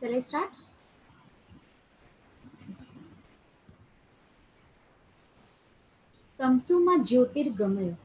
Shall I start? Tamsuma Jyotirgamaya.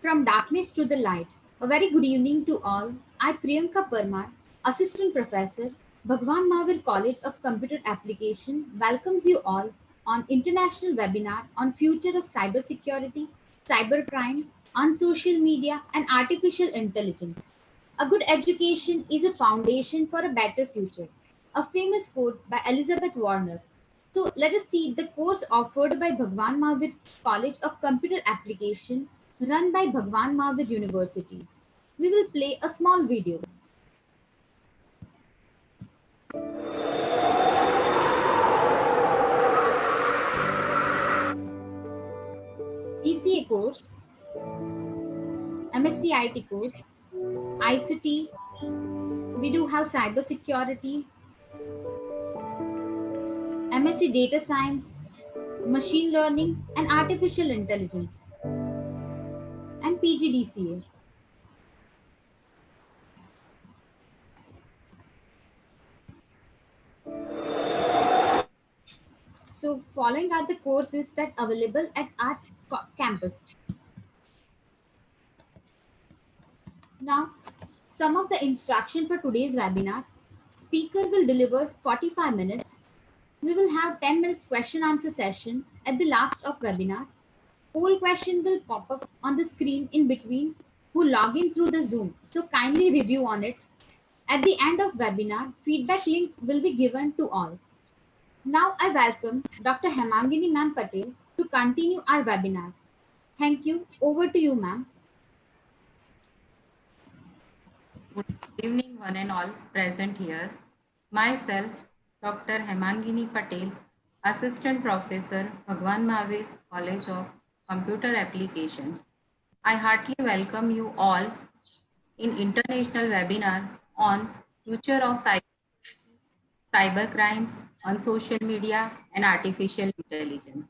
From darkness to the light. A very good evening to all. I, Priyanka Parmar, Assistant Professor, Bhagwan Mahavir College of Computer Application, welcomes you all on international webinar on future of cybersecurity, cybercrime, on social media, and artificial intelligence. A good education is a foundation for a better future. A famous quote by Elizabeth Warner. So let us see the course offered by Bhagwan Mahavir College of Computer Application run by Bhagwan Mahavir University. We will play a small video. ECA course, MSc IT course, ICT, we do have cyber security, MSc data science, machine learning and artificial intelligence, and PGDCA. So following are the courses that available at our campus. Now, some of the instruction for today's webinar. Speaker will deliver 45 minutes. We will have 10 minutes question answer session at the last of webinar. Poll question will pop up on the screen in between who log in through the Zoom. So kindly review on it. At the end of webinar, feedback link will be given to all. Now I welcome Dr. Hemangini Ma'am Patel to continue our webinar. Thank you. Over to you, ma'am. Good evening, one and all present here. Myself, Dr. Hemangini Patel, Assistant Professor, Bhagwan Mahavir College of Computer Application. I heartily welcome you all in international webinar on future of cyber crimes on social media and artificial intelligence.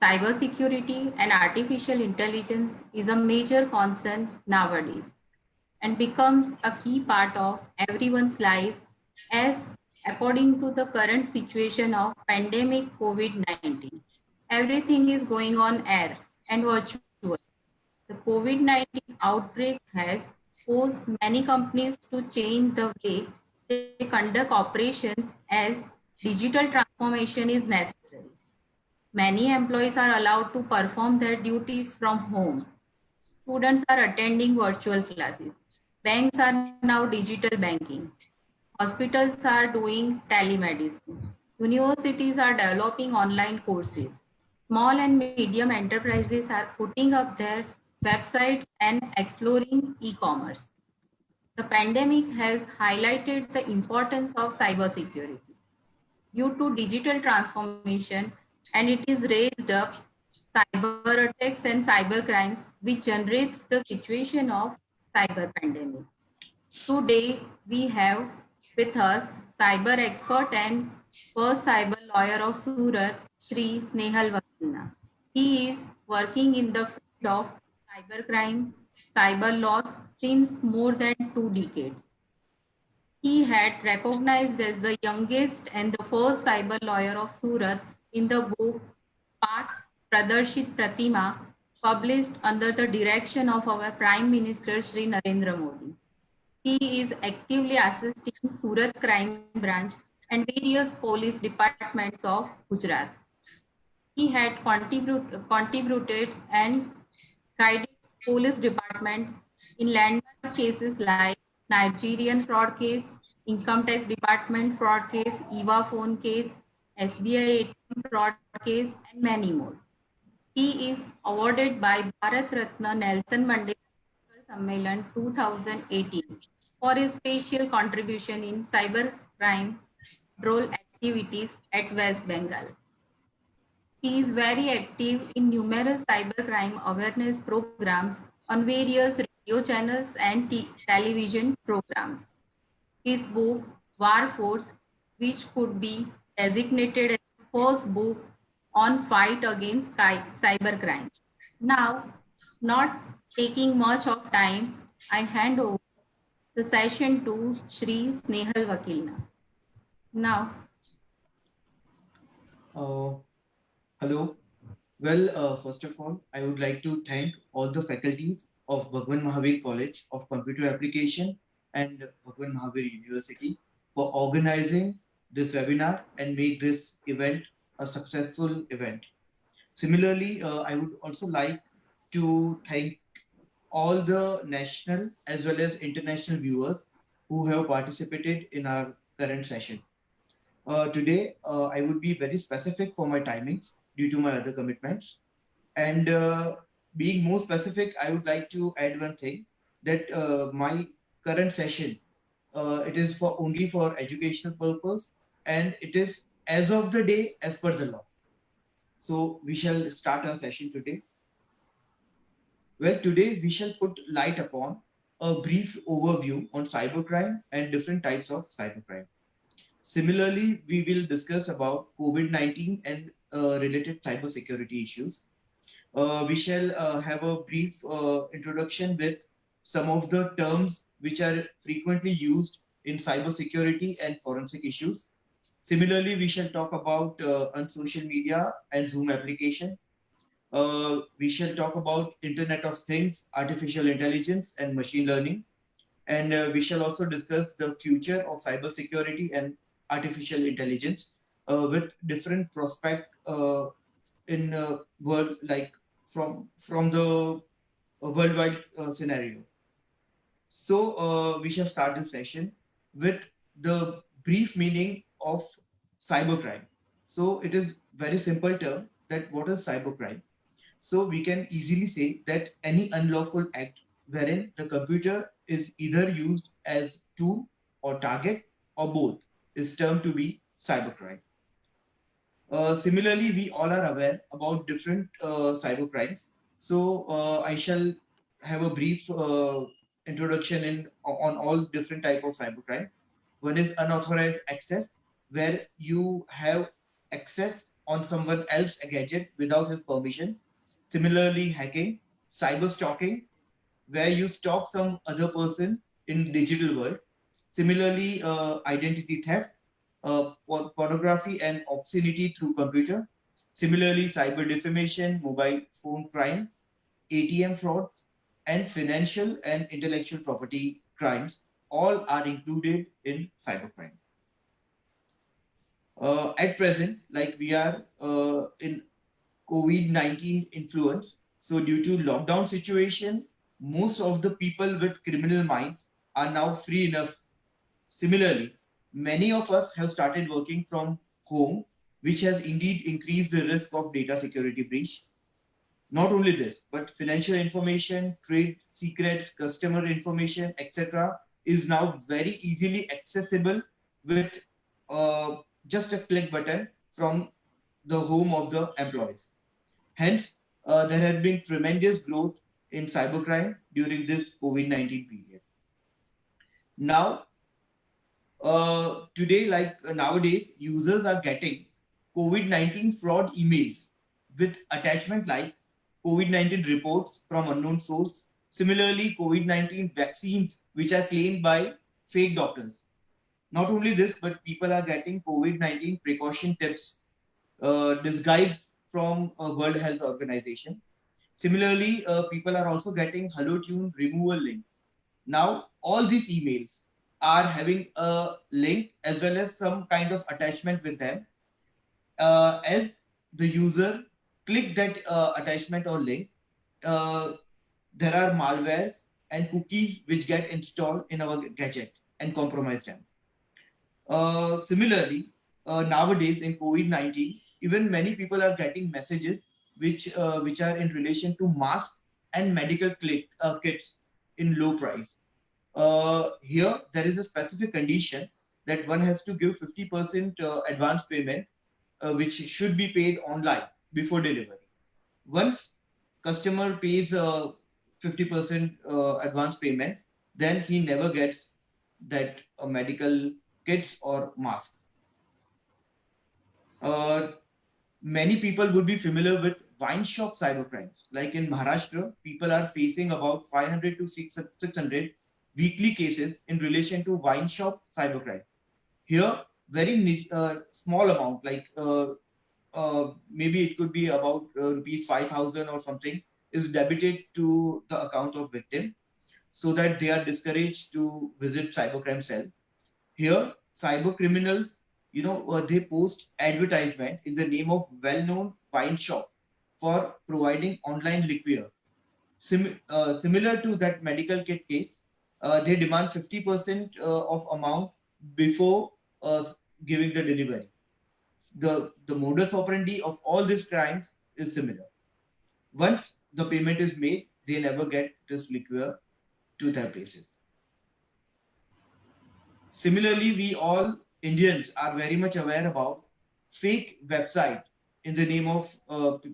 Cybersecurity and artificial intelligence is a major concern nowadays and becomes a key part of everyone's life as according to the current situation of pandemic COVID-19. Everything is going on air and virtual. The COVID-19 outbreak has forced many companies to change the way they conduct operations as digital transformation is necessary. Many employees are allowed to perform their duties from home. Students are attending virtual classes. Banks are now digital banking. Hospitals are doing telemedicine. Universities are developing online courses. Small and medium enterprises are putting up their websites and exploring e-commerce. The pandemic has highlighted the importance of cybersecurity due to digital transformation, and it is raised up cyber attacks and cyber crimes, which generates the situation of cyber pandemic. Today, we have with us cyber expert and first cyber lawyer of Surat, Shri Snehal Vakilna. He is working in the field of cybercrime, cyber laws since more than 2 decades. He had recognized as the youngest and the first cyber lawyer of Surat in the book Path Pradarshit Pratima, published under the direction of our Prime Minister Shri Narendra Modi. He is actively assisting Surat Crime Branch and various police departments of Gujarat. He had contributed and guided police department in landmark cases like Nigerian fraud case, income tax department fraud case, EVA phone case, SBI ATM fraud case, and many more. He is awarded by Bharat Ratna Nelson Mandela Sammelan 2018 for his special contribution in cyber crime control activities at West Bengal. He is very active in numerous cybercrime awareness programs on various radio channels and television programs. His book, War Force, which could be designated as the first book on fight against cybercrime. Now, not taking much of time, I hand over the session to Shri Snehal Vakilna. Now, Uh, Hello. Well, first of all, I would like to thank all the faculties of Bhagwan Mahavir College of Computer Application and Bhagwan Mahavir University for organizing this webinar and make this event a successful event. Similarly, I would also like to thank all the national as well as international viewers who have participated in our current session. Today, I would be very specific for my timings due to my other commitments. And being more specific, I would like to add one thing that my current session, it is for only for educational purpose, and it is as of the day as per the law. So we shall start our session today. Well, today we shall put light upon a brief overview on cybercrime and different types of cybercrime. Similarly, we will discuss about COVID-19 and related cybersecurity issues. We shall have a brief introduction with some of the terms which are frequently used in cybersecurity and forensic issues. Similarly, we shall talk about on social media and Zoom application. We shall talk about Internet of Things, artificial intelligence, and machine learning. And we shall also discuss the future of cybersecurity and artificial intelligence with different prospect in world like from the worldwide scenario. So we shall start this session with the brief meaning of cybercrime. So it is very simple term that what is cybercrime. So we can easily say that any unlawful act wherein the computer is either used as tool or target or both is termed to be cybercrime. Similarly, we all are aware about different cybercrimes. So I shall have a brief introduction on all different type of cybercrime. One is unauthorized access, where you have access on someone else's gadget without his permission. Similarly, hacking, cyber stalking, where you stalk some other person in digital world. Similarly, identity theft, pornography and obscenity through computer. Similarly, cyber defamation, mobile phone crime, ATM frauds, and financial and intellectual property crimes all are included in cybercrime. At present, like we are in COVID-19 influence, so due to lockdown situation, most of the people with criminal minds are now free enough. Similarly, many of us have started working from home, which has indeed increased the risk of data security breach. Not only this, but financial information, trade secrets, customer information, etc., is now very easily accessible with just a click button from the home of the employees. Hence, there has been tremendous growth in cybercrime during this COVID-19 period. Now, today, like nowadays, users are getting COVID-19 fraud emails with attachment like COVID-19 reports from unknown source. Similarly, COVID-19 vaccines which are claimed by fake doctors. Not only this, but people are getting COVID-19 precaution tips disguised from a World Health Organization. Similarly, people are also getting Hello Tune removal links. Now, all these emails are having a link as well as some kind of attachment with them. As the user click that attachment or link, uh, there are malwares and cookies which get installed in our gadget and compromise them. Similarly, nowadays in COVID-19, even many people are getting messages which are in relation to masks and medical kits in low price. Here, there is a specific condition that one has to give 50% advance payment, which should be paid online before delivery. Once customer pays 50% advance payment, then he never gets that medical kits or mask. Uh, Many people would be familiar with wine shop cybercrimes. Like in Maharashtra, people are facing about 500 to 600 weekly cases in relation to wine shop cybercrime. Here, very small amount, like maybe it could be about rupees 5,000 or something, is debited to the account of victim so that they are discouraged to visit cybercrime cell. Here, cyber criminals, they post advertisement in the name of well-known wine shop for providing online liquor. Similar to that medical kit case, they demand 50% of amount before giving the delivery. The modus operandi of all these crimes is similar. Once the payment is made, they never get this liquor to their places. Similarly, we all Indians are very much aware about fake website in the name of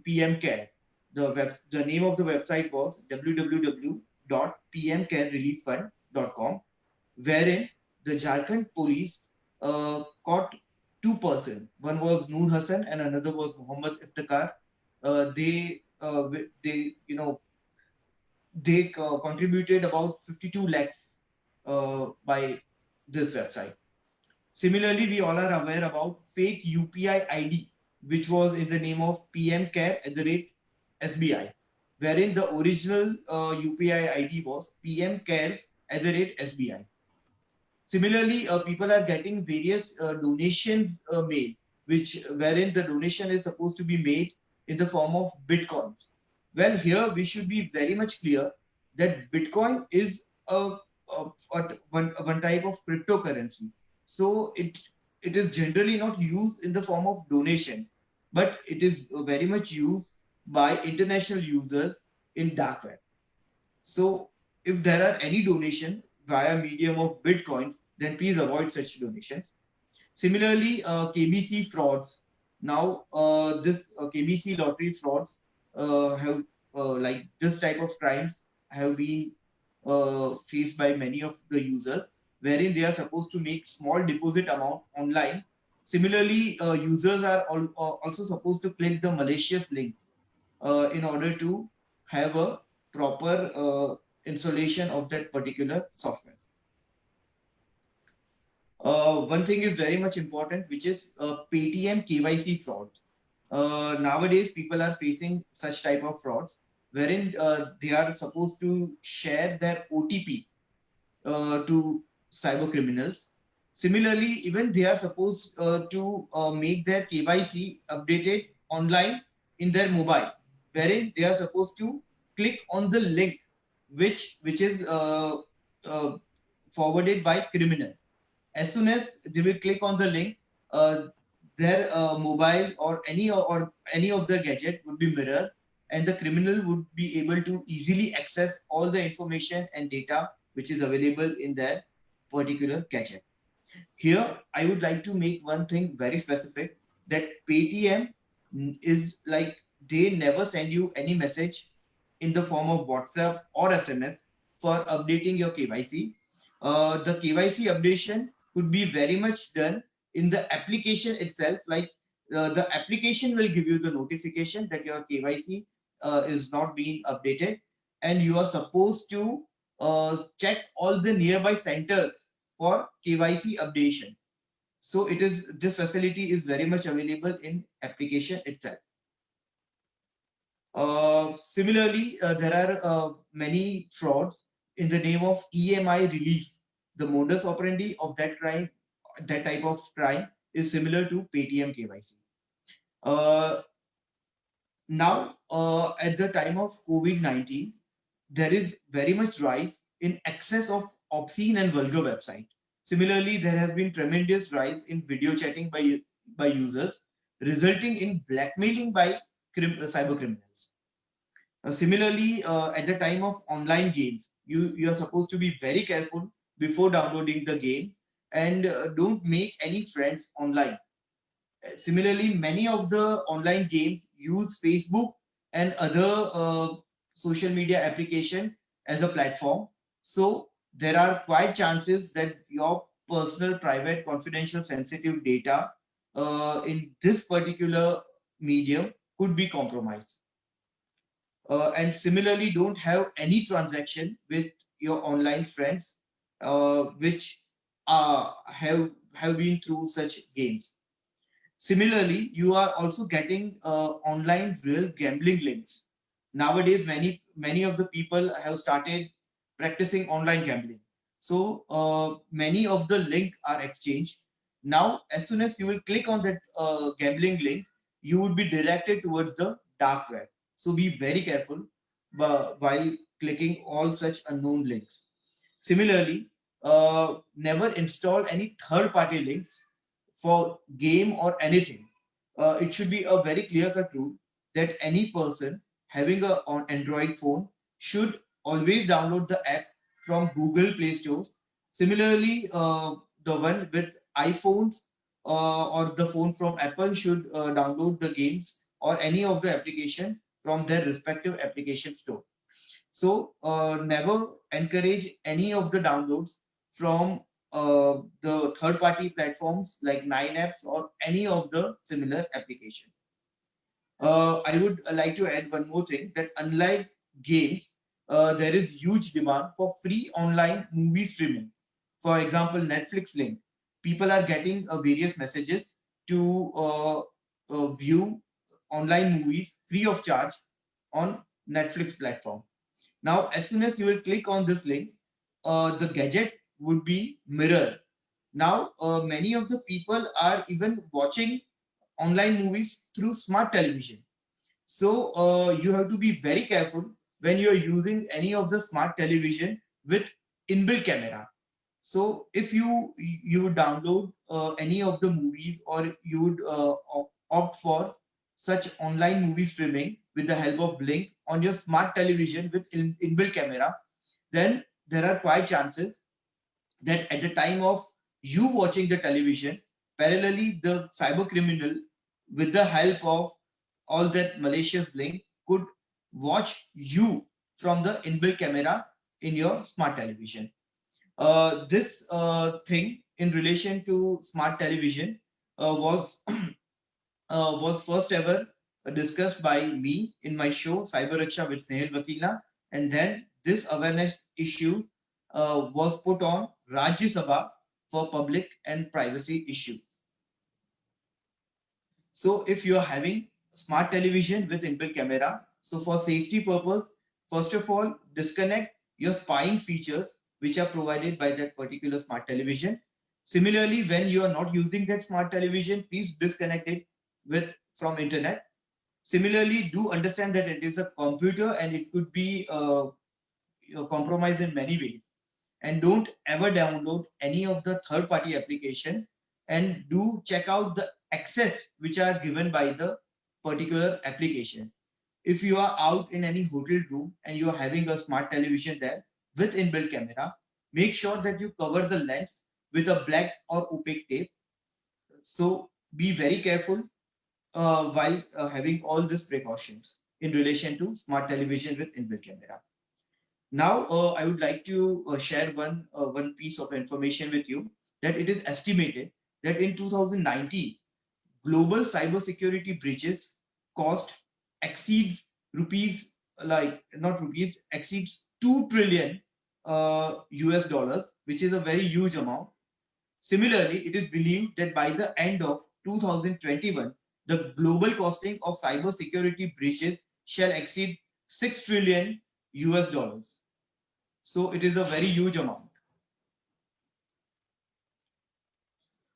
PM Care. The name of the website was www.pmcarerelieffund.com, wherein the Jharkhand police caught two persons. One was Noor Hassan and another was Muhammad Iftikhar. They contributed about 52 lakhs by this website. Similarly, we all are aware about fake UPI ID, which was in the name of PM Care at the rate SBI, wherein the original UPI ID was PM Cares at the rate SBI. Similarly, people are getting various donations made, wherein the donation is supposed to be made in the form of bitcoins. Well, here we should be very much clear that Bitcoin is one type of cryptocurrency. So it is generally not used in the form of donation, but it is very much used by international users in dark web. So if there are any donation via medium of Bitcoin, then please avoid such donations. Similarly, KBC frauds. Now, this KBC lottery frauds have like this type of crimes have been faced by many of the users, wherein they are supposed to make small deposit amount online. Similarly, users are also supposed to click the malicious link in order to have a proper installation of that particular software. One thing is very much important, which is Paytm KYC fraud. Nowadays, people are facing such type of frauds, wherein they are supposed to share their OTP to cyber criminals. Similarly, even they are supposed to make their KYC updated online in their mobile, wherein they are supposed to click on the link which is forwarded by criminal. As soon as they will click on the link, their mobile or any of their gadget would be mirrored, and the criminal would be able to easily access all the information and data which is available in their particular gadget. Here, I would like to make one thing very specific, that Paytm is like they never send you any message in the form of WhatsApp or SMS for updating your KYC. The KYC updation could be very much done in the application itself. Like the application will give you the notification that your KYC is not being updated, and you are supposed to check all the nearby centers for KYC updation. So this facility is very much available in application itself. Similarly, there are many frauds in the name of EMI relief. The modus operandi of that type of crime is similar to Paytm KYC. Now, at the time of COVID-19, there is very much rise in excess of obscene and vulgar website. Similarly, there has been tremendous rise in video chatting by users, resulting in blackmailing by cyber criminals. Similarly, at the time of online games, you are supposed to be very careful before downloading the game, and don't make any friends online. Similarly, many of the online games use Facebook and other social media application as a platform. So there are quite chances that your personal, private, confidential, sensitive data in this particular medium could be compromised. And similarly, don't have any transaction with your online friends which have been through such games. Similarly, you are also getting online real gambling links. Nowadays, many of the people have started practicing online gambling. So many of the link are exchanged. Now, as soon as you will click on that gambling link, you would be directed towards the dark web. So be very careful while clicking all such unknown links. Similarly, never install any third-party links for game or anything. It should be a very clear-cut rule that any person having a on Android phone should always download the app from Google Play Stores. Similarly, the one with iPhones or the phone from Apple should download the games or any of the application from their respective application store. So never encourage any of the downloads from the third-party platforms like Nine Apps or any of the similar application. I would like to add one more thing that unlike games, there is huge demand for free online movie streaming. For example, Netflix link. People are getting various messages to view online movies free of charge on Netflix platform. Now, as soon as you will click on this link, the gadget would be mirror. Now, many of the people are even watching online movies through smart television. So you have to be very careful when you are using any of the smart television with inbuilt camera. So if you would download any of the movies or you would opt for such online movie streaming with the help of link on your smart television with inbuilt camera, then there are quite chances that at the time of you watching the television, parallelly the cyber criminal with the help of all that malicious link could watch you from the inbuilt camera in your smart television. This thing in relation to smart television was first ever discussed by me in my show Cyber Raksha with Snehal Vakila, and then this awareness issue was put on Rajya Sabha for public and privacy issues. So if you are having smart television with inbuilt camera, so for safety purpose, first of all, disconnect your spying features which are provided by that particular smart television. Similarly, when you are not using that smart television, please disconnect it with from internet. Similarly, do understand that it is a computer and it could be compromised in many ways. And don't ever download any of the third-party application, and do check out the access which are given by the particular application. If you are out in any hotel room and you are having a smart television there with inbuilt camera, make sure that you cover the lens with a black or opaque tape. So be very careful while having all these precautions in relation to smart television with inbuilt camera. Now, I would like to share one piece of information with you that it is estimated that in 2019, global cybersecurity breaches cost exceeds rupees like not rupees exceeds 2 trillion US dollars, which is a very huge amount. Similarly, it is believed that by the end of 2021, the global costing of cybersecurity breaches shall exceed 6 trillion US dollars. So it is a very huge amount.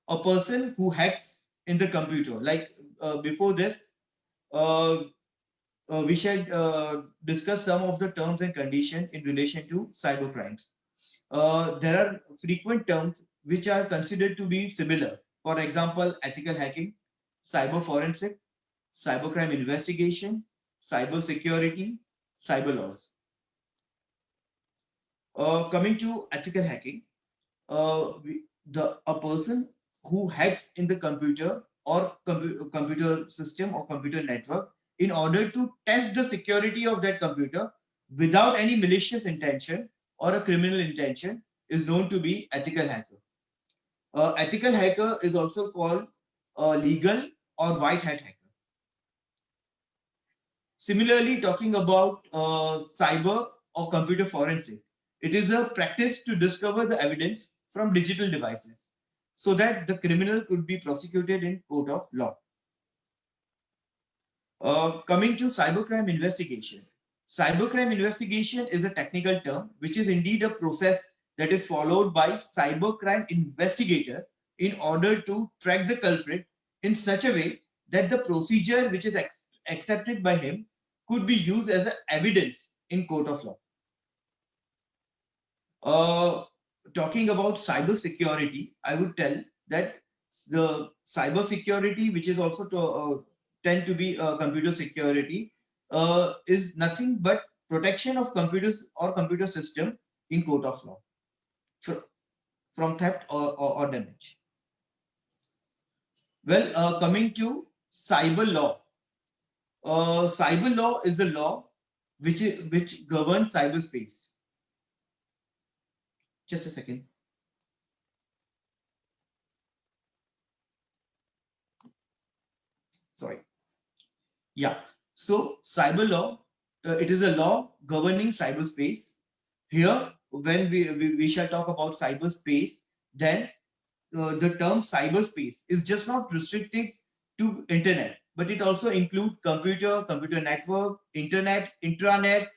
A person who hacks in the computer, like before this, we shall discuss some of the terms and conditions in relation to cyber crimes. There are frequent terms which are considered to be similar. For example, ethical hacking, cyber forensic, cybercrime investigation, cyber security, cyber laws. Coming to ethical hacking, a person who hacks in the computer or computer system or computer network in order to test the security of that computer without any malicious intention or a criminal intention is known to be ethical hacker. Ethical hacker is also called legal or white hat hacker. Similarly, talking about cyber or computer forensic, It is a practice to discover the evidence from digital devices so that the criminal could be prosecuted in court of law. Coming to cybercrime investigation. Cybercrime investigation is a technical term which is indeed a process that is followed by cybercrime investigator in order to track the culprit in such a way that the procedure which is accepted by him could be used as evidence in court of law. Talking about cyber security, I would tell that the cyber security, which is also to tend to be computer security, is nothing but protection of computers or computer system in court of law from theft or damage. Well, coming to cyber law. Cyber law is a law which governs cyberspace. Just a second. Sorry. Yeah. So cyber law, it is a law governing cyberspace. Here, when we shall talk about cyberspace, then the term cyberspace is just not restricted to internet, but it also includes computer network, internet, intranet,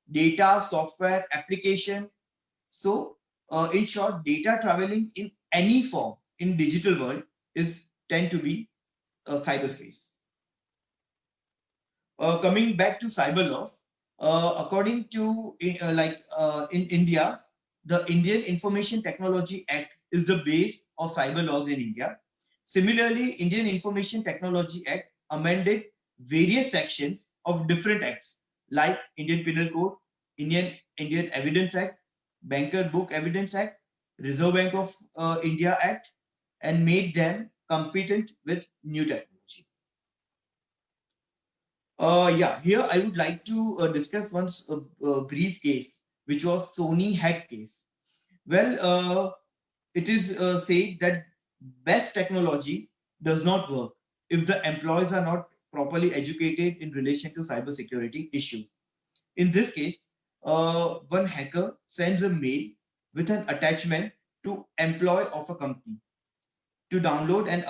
data, software, application. So, in short, data traveling in any form in digital world is tend to be cyberspace. Coming back to cyber laws, according to in India, the Indian Information Technology Act is the base of cyber laws in India. Similarly, Indian Information Technology Act amended various sections of different acts like Indian Penal Code, Indian Evidence Act, Banker Book Evidence Act, Reserve Bank of India Act, and made them competent with new technology. Yeah, here I would like to discuss one brief case, which was Sony hack case. Well, it is said that best technology does not work if the employees are not properly educated in relation to cybersecurity issues. In this case, one hacker sends a mail with an attachment to employee of a company to download and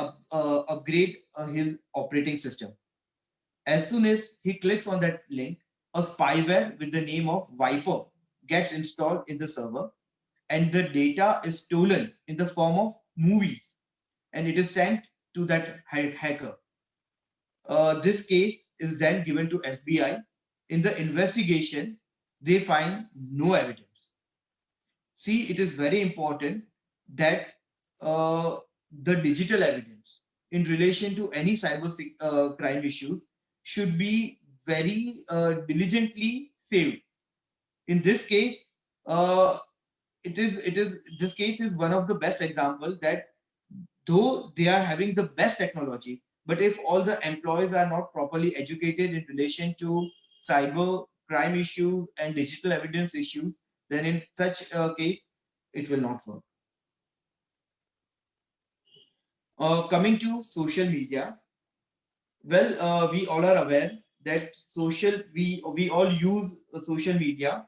upgrade his operating system. As soon as he clicks on that link, a spyware with the name of Viper gets installed in the server, and the data is stolen in the form of movies, and it is sent to that hacker. This case is then given to FBI. In the investigation, they find no evidence. See, it is very important that the digital evidence in relation to any cyber crime issues should be very diligently saved. In this case, this case is one of the best example that though they are having the best technology, but if all the employees are not properly educated in relation to cyber crime issues and digital evidence issues, then in such a case, it will not work. Coming to social media, well, we all are aware that we all use social media.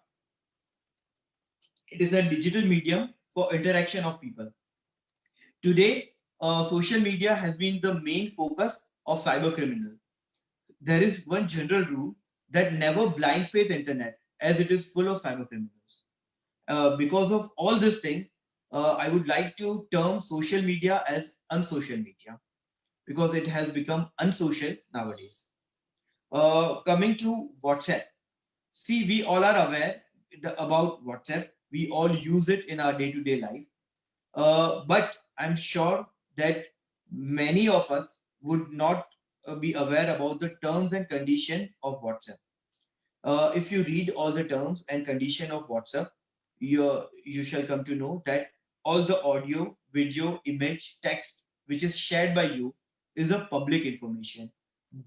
It is a digital medium for interaction of people. Today, social media has been the main focus of cyber criminals. There is one general rule that never blind faith internet, as it is full of cyber criminals. Because of all this thing, I would like to term social media as unsocial media because it has become unsocial nowadays. Coming to WhatsApp. See, we all are aware about WhatsApp. We all use it in our day-to-day life. But I'm sure that many of us would not be aware about the terms and condition of WhatsApp. If you read all the terms and condition of WhatsApp, you shall come to know that all the audio, video, image, text which is shared by you is a public information.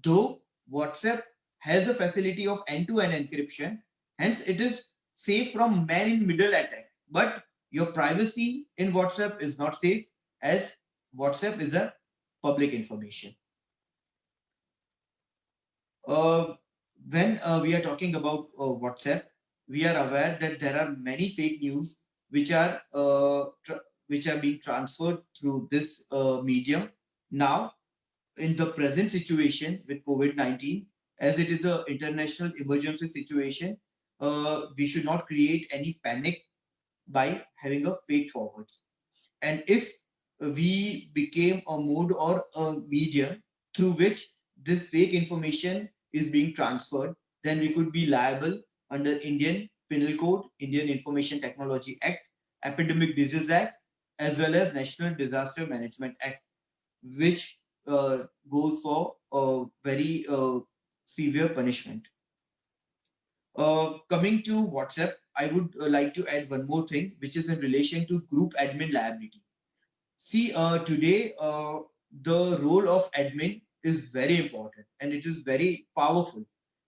Though WhatsApp has a facility of end-to-end encryption, hence it is safe from man-in-middle attack. But your privacy in WhatsApp is not safe as WhatsApp is a public information. When we are talking about WhatsApp, we are aware that there are many fake news which are being transferred through this medium. Now, in the present situation with COVID-19, as it is an international emergency situation, we should not create any panic by having a fake forwards. And if we became a mode or a medium through which this fake information is being transferred, then we could be liable under Indian Penal Code, Indian Information Technology Act, Epidemic Disease Act, as well as National Disaster Management Act, which goes for a very severe punishment. Coming to WhatsApp, I would like to add one more thing, which is in relation to group admin liability. See, today the role of admin is very important and it is very powerful.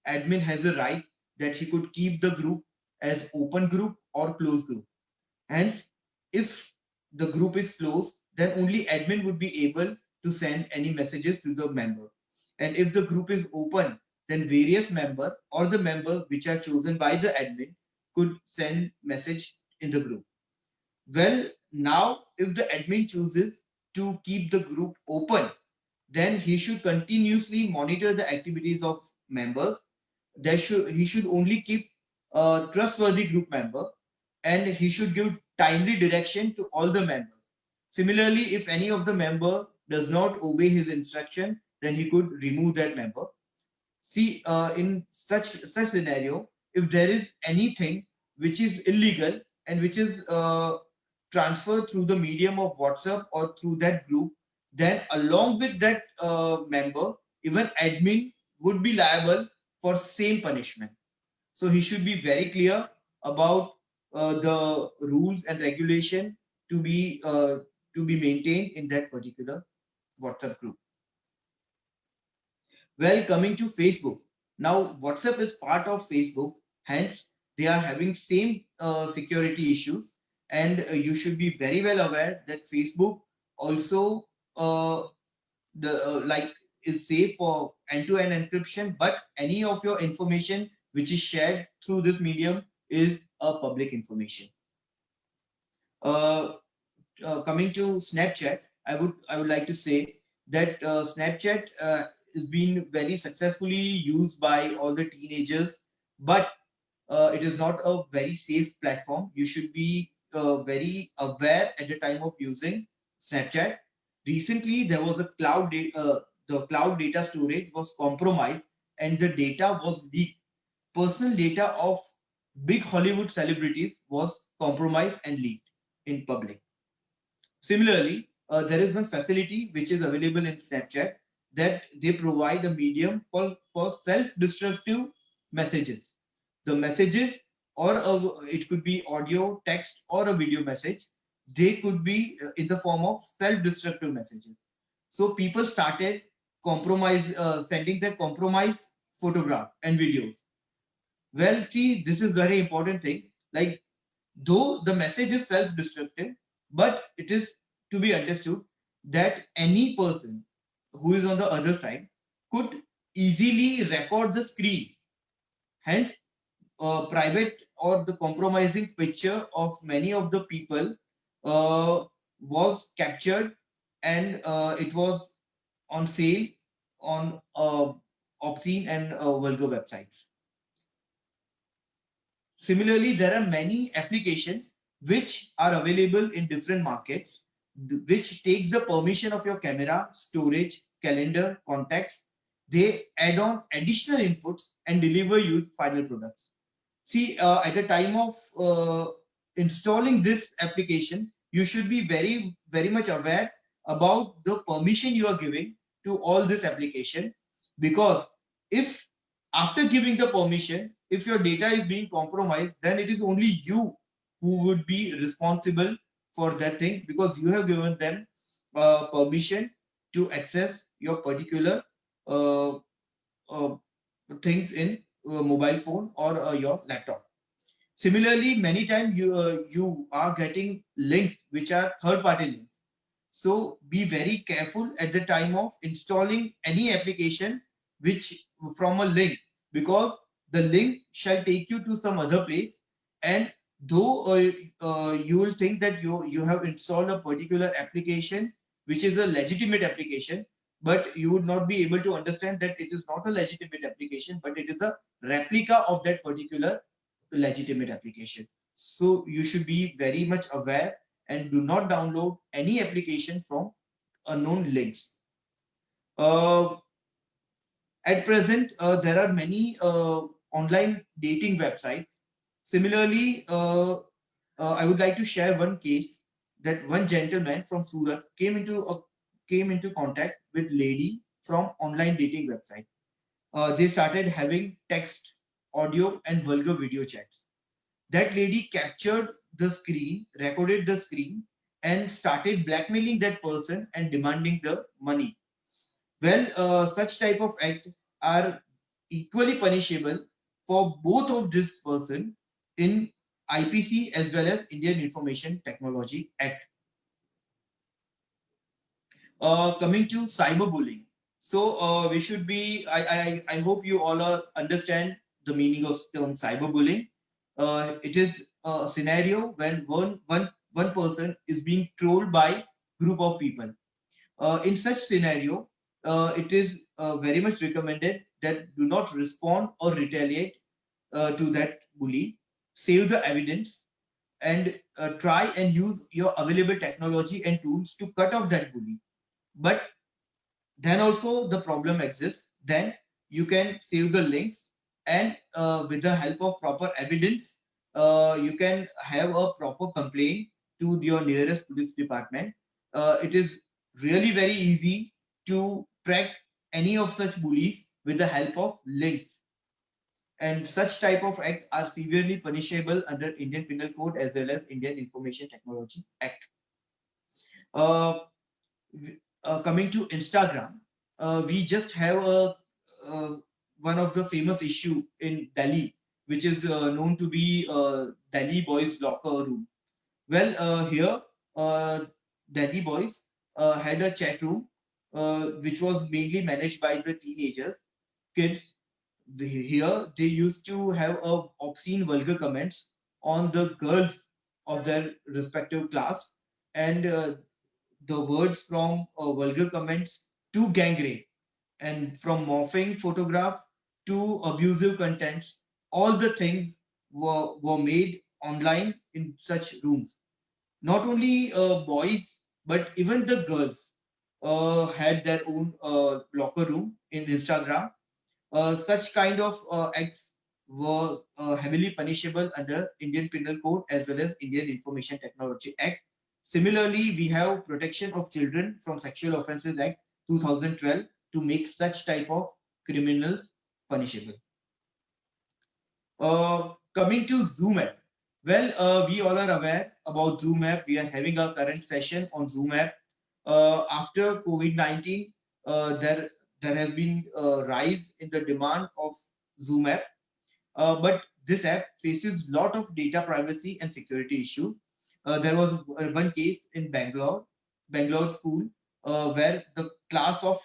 Admin has the right that he could keep the group as open group or closed group. Hence, if the group is closed, then only admin would be able to send any messages to the member. And if the group is open, then various member or the member which are chosen by the admin could send message in the group. Well, now if the admin chooses to keep the group open, then he should continuously monitor the activities of members. He should only keep a trustworthy group member, and he should give timely direction to all the members. Similarly, if any of the member does not obey his instruction, then he could remove that member. See, in such scenario, if there is anything which is illegal and which is transferred through the medium of WhatsApp or through that group, then along with that member, even admin would be liable for same punishment. So he should be very clear about the rules and regulation to be maintained in that particular WhatsApp group. Well, coming to Facebook. Now, WhatsApp is part of Facebook, hence they are having same security issues, and you should be very well aware that Facebook also like is safe for end-to-end encryption, but any of your information which is shared through this medium is a public information. Coming to Snapchat, I would like to say that Snapchat is being very successfully used by all the teenagers, but it is not a very safe platform. You should be very aware at the time of using Snapchat. Recently, there was a the cloud data storage was compromised and the data was leaked. Personal data of big Hollywood celebrities was compromised and leaked in public. Similarly, there is one facility which is available in Snapchat that they provide a medium for self-destructive messages. The messages, or it could be audio, text, or a video message, they could be in the form of self-destructive messages. So people started sending their compromised photograph and videos. Well, see, this is very important thing. Like, though the message is self-destructive, but it is to be understood that any person who is on the other side could easily record the screen. Hence, private or the compromising picture of many of the people was captured, and it was on sale on obscene and vulgar websites. Similarly, there are many applications which are available in different markets, which takes the permission of your camera, storage, calendar, contacts. They add on additional inputs and deliver you final products. See, at the time of installing this application, you should be very, very much aware about the permission you are giving to all this application, because if after giving the permission, if your data is being compromised, then it is only you who would be responsible for that thing, because you have given them permission to access your particular uh, things in mobile phone or your laptop. Similarly, many times you are getting links which are third-party links. So be very careful at the time of installing any application which from a link, because the link shall take you to some other place, and though you will think that you have installed a particular application which is a legitimate application, but you would not be able to understand that it is not a legitimate application, but it is a replica of that particular legitimate application. So you should be very much aware and do not download any application from unknown links. Uh, at present, there are many online dating websites. Similarly, I would like to share one case that one gentleman from Surat came into contact with lady from online dating website. They started having text, audio, and vulgar video chats. That lady captured the screen, recorded the screen, and started blackmailing that person and demanding the money. Well, such type of act are equally punishable for both of this person in IPC as well as Indian Information Technology Act. Coming to cyberbullying. So we should be, I hope you all understand the meaning of term cyberbullying. It is a scenario when one person is being trolled by group of people. In such scenario, it is very much recommended that do not respond or retaliate to that bully. Save the evidence and try and use your available technology and tools to cut off that bully. But then also the problem exists. Then you can save the links, and with the help of proper evidence, you can have a proper complaint to your nearest police department. It is really very easy to track any of such bullies with the help of links, and such type of act are severely punishable under Indian Penal Code as well as Indian Information Technology Act. Uh, Coming to Instagram, we just have uh, one of the famous issue in Delhi, which is known to be Delhi Boys Locker Room. Well, here, Delhi Boys had a chat room which was mainly managed by the teenagers, kids. Here, they used to have obscene, vulgar comments on the girls of their respective class, and the words from vulgar comments to gang rape, and from morphing photograph to abusive contents, all the things were made online in such rooms. Not only boys, but even the girls had their own locker room in Instagram. Such kind of acts were heavily punishable under Indian Penal Code as well as Indian Information Technology Act. Similarly, we have Protection of Children from Sexual Offences Act 2012 to make such type of criminals punishable. Coming to Zoom app. Well, we all are aware about Zoom app. We are having a current session on Zoom app. After COVID-19, there has been a rise in the demand of Zoom app. But this app faces a lot of data privacy and security issue. There was one case in Bangalore school, where the class of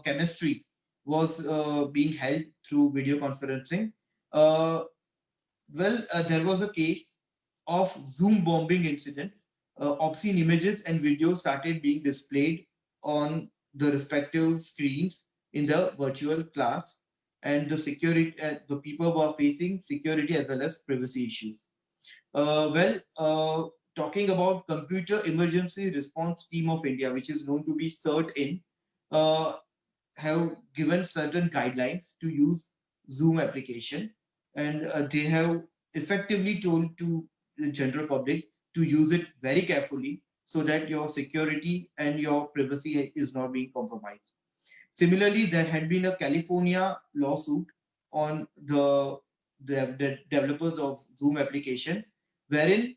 chemistry was being held through video conferencing. Uh, there was a case of Zoom bombing incident. Obscene images and videos started being displayed on the respective screens in the virtual class, and the people were facing security as well as privacy issues. Talking about Computer Emergency Response Team of India, which is known to be CERT-in, uh, have given certain guidelines to use Zoom application, and they have effectively told to the general public to use it very carefully so that your security and your privacy is not being compromised. Similarly, there had been a California lawsuit on the developers of Zoom application, wherein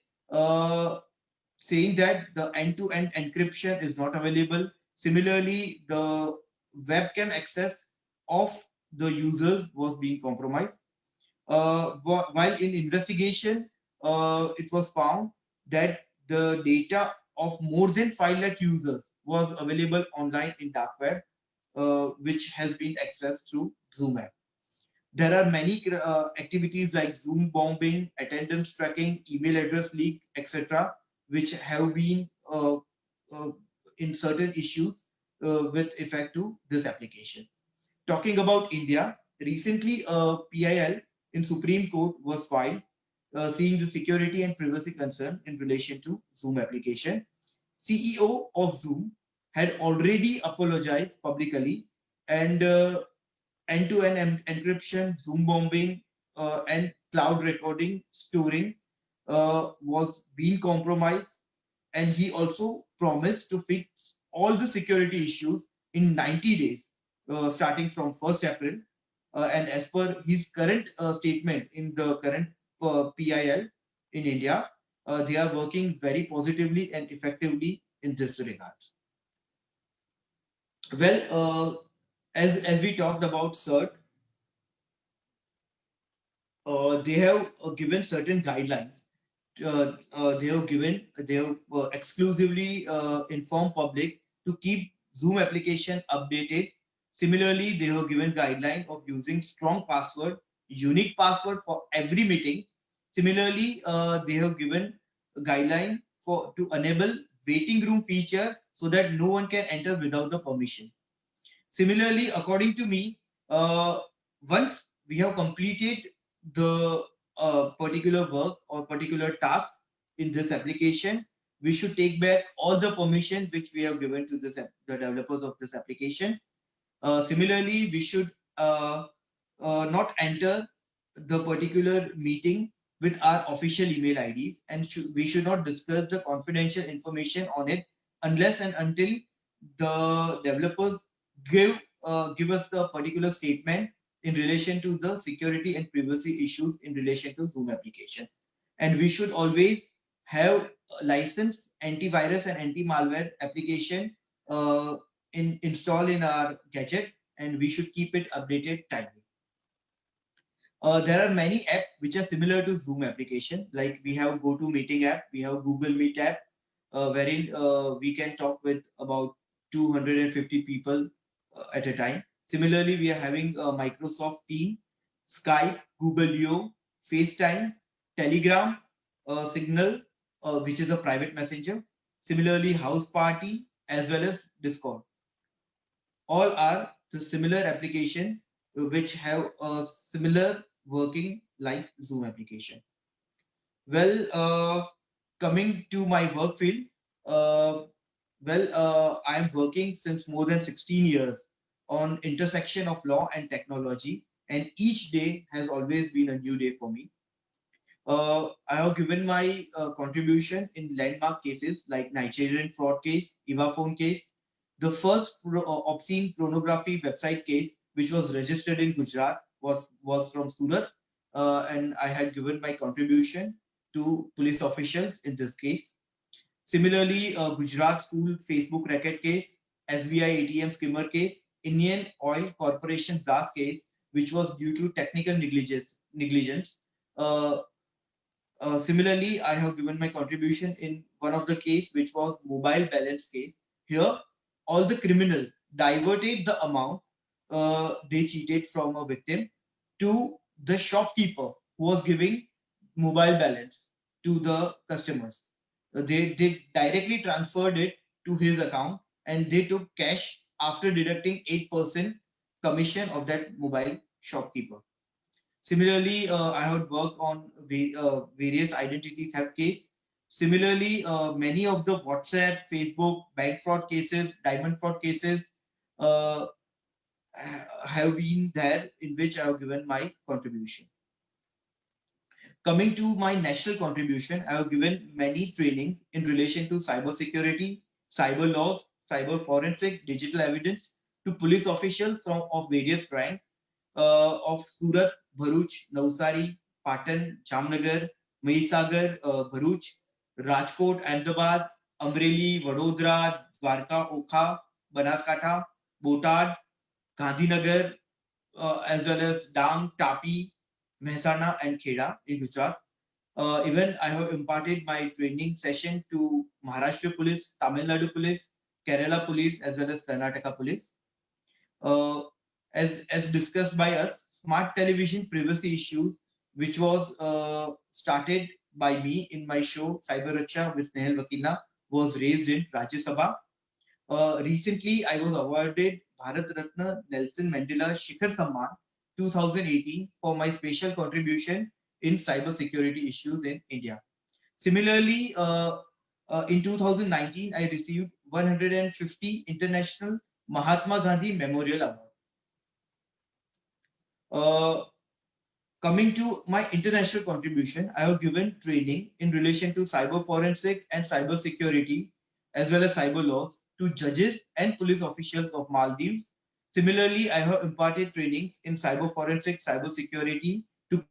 saying that the end-to-end encryption is not available. Similarly, the webcam access of the user was being compromised. While in investigation, it was found that the data of more than 5 lakh users was available online in dark web, which has been accessed through Zoom app. There are many activities like Zoom bombing, attendance tracking, email address leak, etc., which have been uh, in certain issues with effect to this application. Talking about India, recently a PIL in Supreme Court was filed seeing the security and privacy concern in relation to Zoom application. CEO of Zoom had already apologized publicly, and end-to-end encryption, Zoom bombing, and cloud recording storing was being compromised. And he also promised to fix all the security issues in 90 days, starting from 1st April. And as per his current statement in the current PIL in India, they are working very positively and effectively in this regard. Well, as we talked about CERT, they have given certain guidelines. They have exclusively informed public to keep Zoom application updated. Similarly, they have given guideline of using strong password, unique password for every meeting. Similarly, they have given a guideline for to enable waiting room feature so that no one can enter without the permission. Similarly, according to me, once we have completed the particular work or particular task in this application, we should take back all the permission which we have given to the developers of this application. Similarly, we should not enter the particular meeting with our official email IDs, and we should not discuss the confidential information on it unless and until the developers give us the particular statement in relation to the security and privacy issues in relation to Zoom application. And we should always have a licensed antivirus and anti-malware application installed in our gadget, and we should keep it updated timely. There are many apps which are similar to Zoom application. Like we have GoToMeeting app, we have Google Meet app, wherein we can talk with about 250 people at a time. Similarly, we are having Microsoft Team, Skype, Google Duo, FaceTime, Telegram, Signal, which is a private messenger. Similarly, House Party as well as Discord. All are the similar application which have a similar working like Zoom application. Well, coming to my work field, I am working since more than 16 years on intersection of law and technology, and each day has always been a new day for me. I have given my contribution in landmark cases like Nigerian fraud case, Ivaphone case, the first obscene pornography website case, which was registered in Gujarat, was from Surat, and I had given my contribution to police officials in this case. Similarly, Gujarat school Facebook racket case, SBI ATM skimmer case, Indian Oil Corporation blast case, which was due to technical negligence. Similarly, I have given my contribution in one of the case, which was mobile balance case. Here, all the criminal diverted the amount they cheated from a victim to the shopkeeper who was giving mobile balance to the customers. They directly transferred it to his account, and they took cash after deducting 8% commission of that mobile shopkeeper. Similarly, I have worked on various identity theft cases. Similarly, many of the WhatsApp, Facebook, bank fraud cases, diamond fraud cases uh, have been there in which I have given my contribution. Coming to my national contribution, I have given many training in relation to cyber security, cyber laws, cyber forensic, digital evidence to police officials of various rank of Surat, Bharuch, Navsari, Patan, Jamnagar, Mahisagar, Bharuch, Rajkot, Ahmedabad, Amreli, Vadodara, Dwarka, Okha, Banaskantha, Botad, Gandhinagar, as well as Dang, Tapi, Mehsana, and Kheda in Gujarat. Even I have imparted my training session to Maharashtra Police, Tamil Nadu Police, Kerala Police, as well as Karnataka Police. Uh, as discussed by us, smart television privacy issues, which was started by me in my show Cyber Raksha with Snehal Vakilna, was raised in Rajya Sabha. Recently, I was awarded Bharat Ratna Nelson Mandela Shikhar Samman 2018 for my special contribution in cyber security issues in India. Similarly, in 2019, I received 150 International Mahatma Gandhi Memorial Award. Coming to my international contribution, I have given training in relation to cyber forensic and cyber security, as well as cyber laws, to judges and police officials of Maldives. Similarly, I have imparted trainings in cyber forensic, cyber security to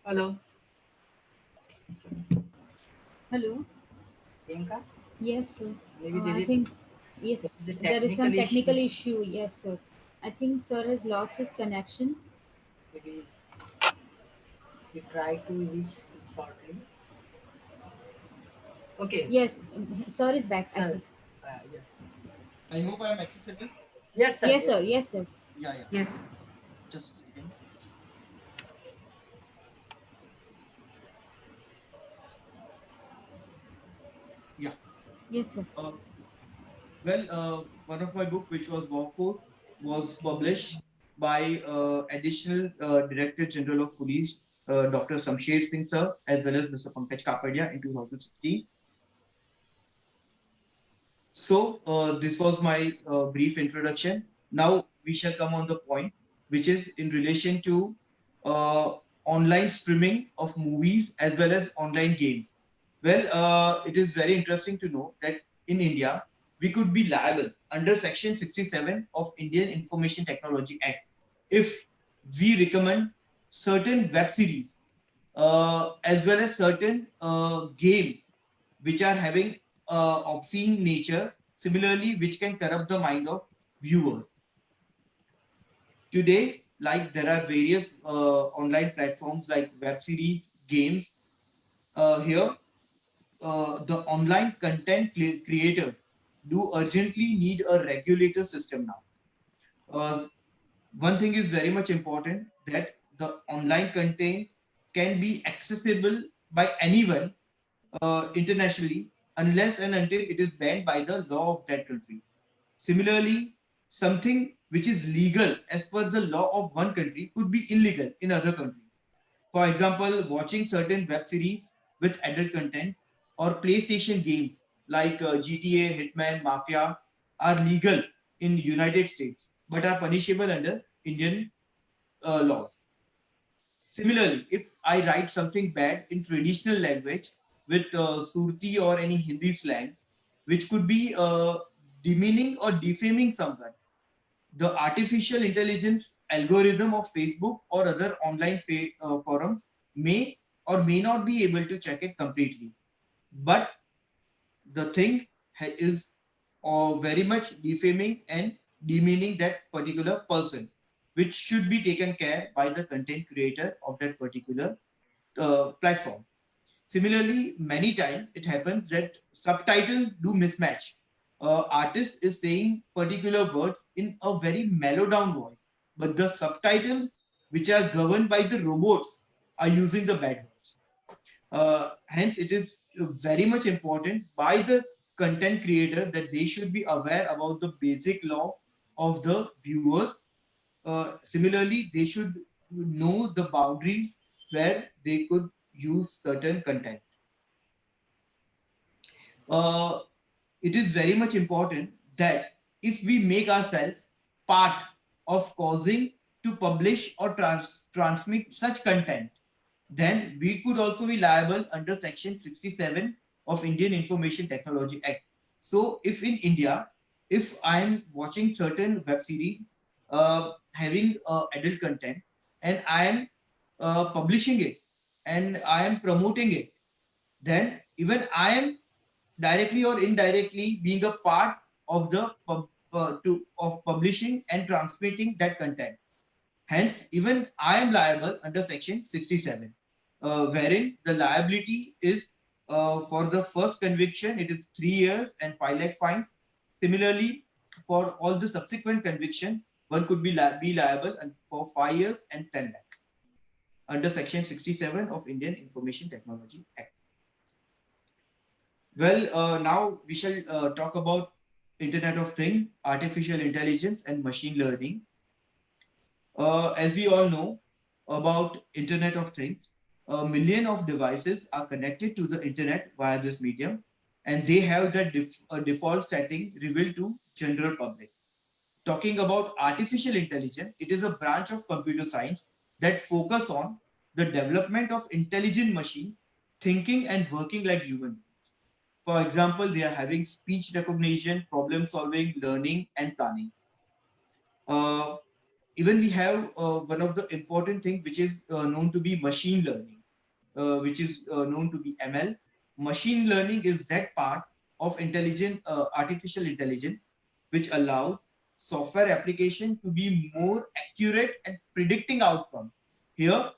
Hello, Hello. Priyanka. Yes, sir. Maybe I think yes, there is a there is some technical issue. technical issue. Yes, sir. I think sir has lost his connection. Maybe we try to reach shortly. Okay, Yes, sir is back. I sir. think. Yes. I hope I am accessible. Yes, sir. Yes, Yes, sir. sir. Yes, sir. Yeah, yeah. Yes. Just a second. Yeah. Yes, sir. Uh, one of my book, which was Workforce, was published by Additional Director General of Police, Dr. Samsher Singh sir, as well as Mr. Pankaj Kapadia in 2016. So this was my brief introduction. Now we shall come on the point, which is in relation to uh, online streaming of movies as well as online games. Well, it is very interesting to know that in India, we could be liable under Section 67 of Indian Information Technology Act if we recommend certain web series as well as certain games which are having obscene nature, similarly, which can corrupt the mind of viewers. Today, like there are various online platforms like web series, games. Here, the online content creators do urgently need a regulator system now. One thing is very much important that the online content can be accessible by anyone internationally unless and until it is banned by the law of that country. Similarly, something which is legal as per the law of one country could be illegal in other countries. For example, watching certain web series with adult content or PlayStation games like GTA, Hitman, Mafia are legal in United States but are punishable under Indian laws. Similarly, if I write something bad in traditional language with Surti or any Hindi slang, which could be demeaning or defaming someone, the artificial intelligence algorithm of Facebook or other online forums may or may not be able to check it completely. But the thing is very much defaming and demeaning that particular person, which should be taken care by the content creator of that particular platform. Similarly, many times it happens that subtitles do mismatch. Artist is saying particular words in a very mellow down voice, but the subtitles, which are governed by the robots, are using the bad words. Hence, it is very much important by the content creator that they should be aware about the basic law of the viewers. Similarly, they should know the boundaries where they could use certain content. Uh, it is very much important that if we make ourselves part of causing to publish or transmit such content, then we could also be liable under Section 67 of Indian Information Technology Act. So, if in India, if I am watching certain web series having adult content and I am publishing it and I am promoting it, then even I am directly or indirectly being a part of the of publishing and transmitting that content. Hence, even I am liable under Section 67, wherein the liability is for the first conviction, it is 3 years and 5 lakh fines. Similarly, for all the subsequent conviction, one could be liable for 5 years and 10 lakh under Section 67 of Indian Information Technology Act. Well, now we shall talk about Internet of Things, artificial intelligence, and machine learning. As we all know about Internet of Things, a million of devices are connected to the internet via this medium, and they have the default setting revealed to general public. Talking about artificial intelligence, it is a branch of computer science that focus on the development of intelligent machine thinking and working like human. For example, they are having speech recognition, problem solving, learning, and planning. Uh, Even we have one of the important thing which is known to be machine learning, which is known to be ML. Machine learning is that part of intelligent artificial intelligence which allows software application to be more accurate at predicting outcome. Here,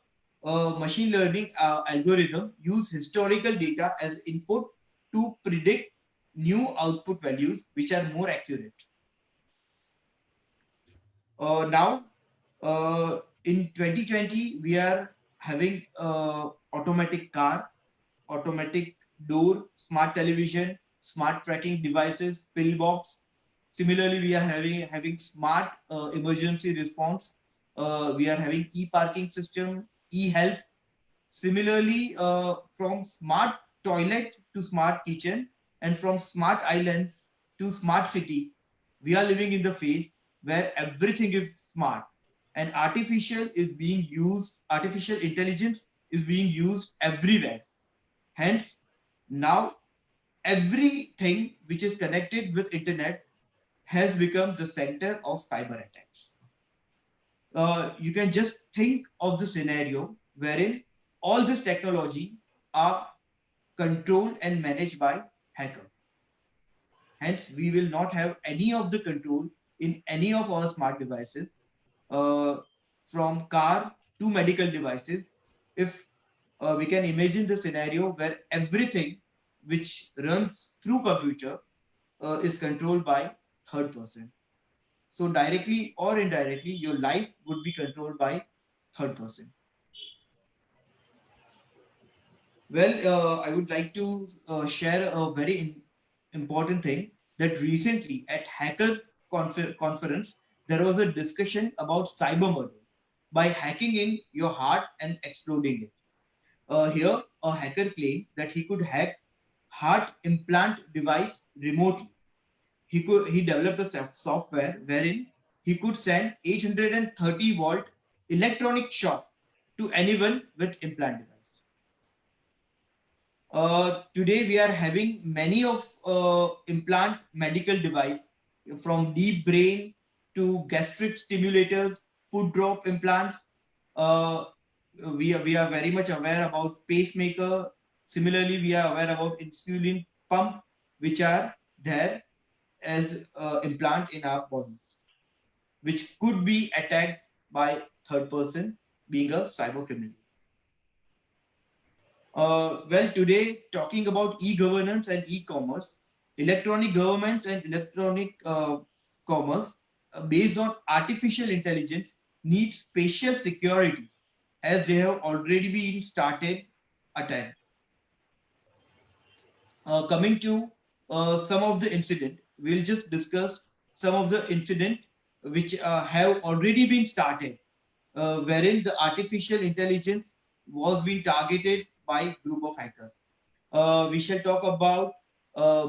machine learning algorithm use historical data as input to predict new output values which are more accurate. Now, in 2020, we are having automatic car, automatic door, smart television, smart tracking devices, pillbox. Similarly, we are having smart emergency response. We are having e-parking system, e-health. Similarly, from smart toilet to smart kitchen and from smart islands to smart city, we are living in the phase where everything is smart and artificial intelligence is being used everywhere. Hence, now everything which is connected with internet has become the center of cyber attacks. You can just think of the scenario wherein all this technology are controlled and managed by hacker. Hence, we will not have any of the control in any of our smart devices, uh, from car to medical devices. If we can imagine the scenario where everything which runs through computer is controlled by third person. So directly or indirectly, your life would be controlled by third person. Well, I would like to share a very important thing that recently at Hacker Conference, there was a discussion about cyber murder by hacking in your heart and exploding it. Here, a hacker claimed that he could hack heart implant device remotely. He developed a software wherein he could send 830-volt electronic shock to anyone with implant device. Today we are having many of implant medical device, from deep brain to gastric stimulators, foot drop implants. Uh, we are very much aware about pacemaker. Similarly, we are aware about insulin pump, which are there as implant in our bodies, which could be attacked by third person, being a cyber criminal. Well, today talking about e-governance and e-commerce, electronic governments and electronic commerce based on artificial intelligence need spatial security as they have already been started attacked. Coming to some of the incident, we'll just discuss some of the incident which have already been started. wherein the artificial intelligence was being targeted by group of hackers. We shall talk about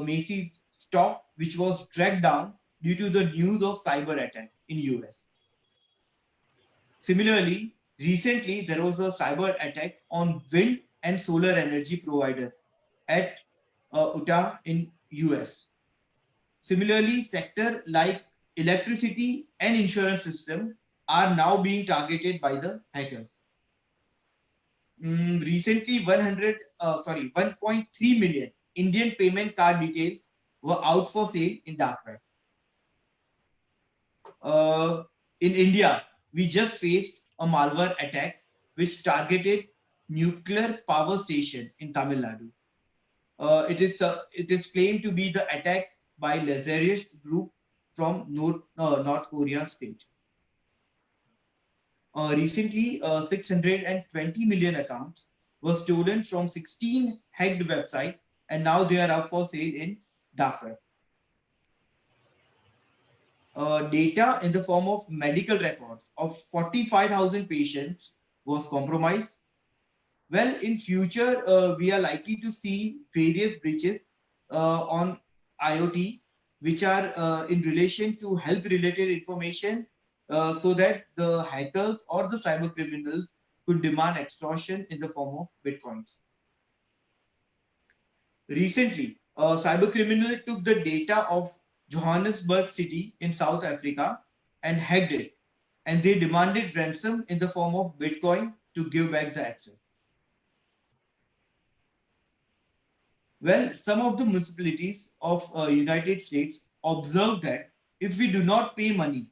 Macy's stock, which was dragged down due to the news of cyber attack in US. Similarly, recently there was a cyber attack on wind and solar energy provider at Utah in US. Similarly, sector like electricity and insurance system are now being targeted by the hackers. Recently, 1.3 million Indian payment card details were out for sale in dark web. In India, we just faced a malware attack which targeted nuclear power station in Tamil Nadu. It is claimed to be the attack by Lazarus group from North Korea state. Recently, 620 million accounts were stolen from 16 hacked websites, and now they are up for sale in dark web. Data in the form of medical records of 45,000 patients was compromised. Well, in future, we are likely to see various breaches on IoT, which are in relation to health-related information, so that the hackers or the cyber criminals could demand extortion in the form of bitcoins. Recently, a cyber criminal took the data of Johannesburg city in South Africa and hacked it, and they demanded ransom in the form of Bitcoin to give back the access. Well, some of the municipalities of United States observed that if we do not pay money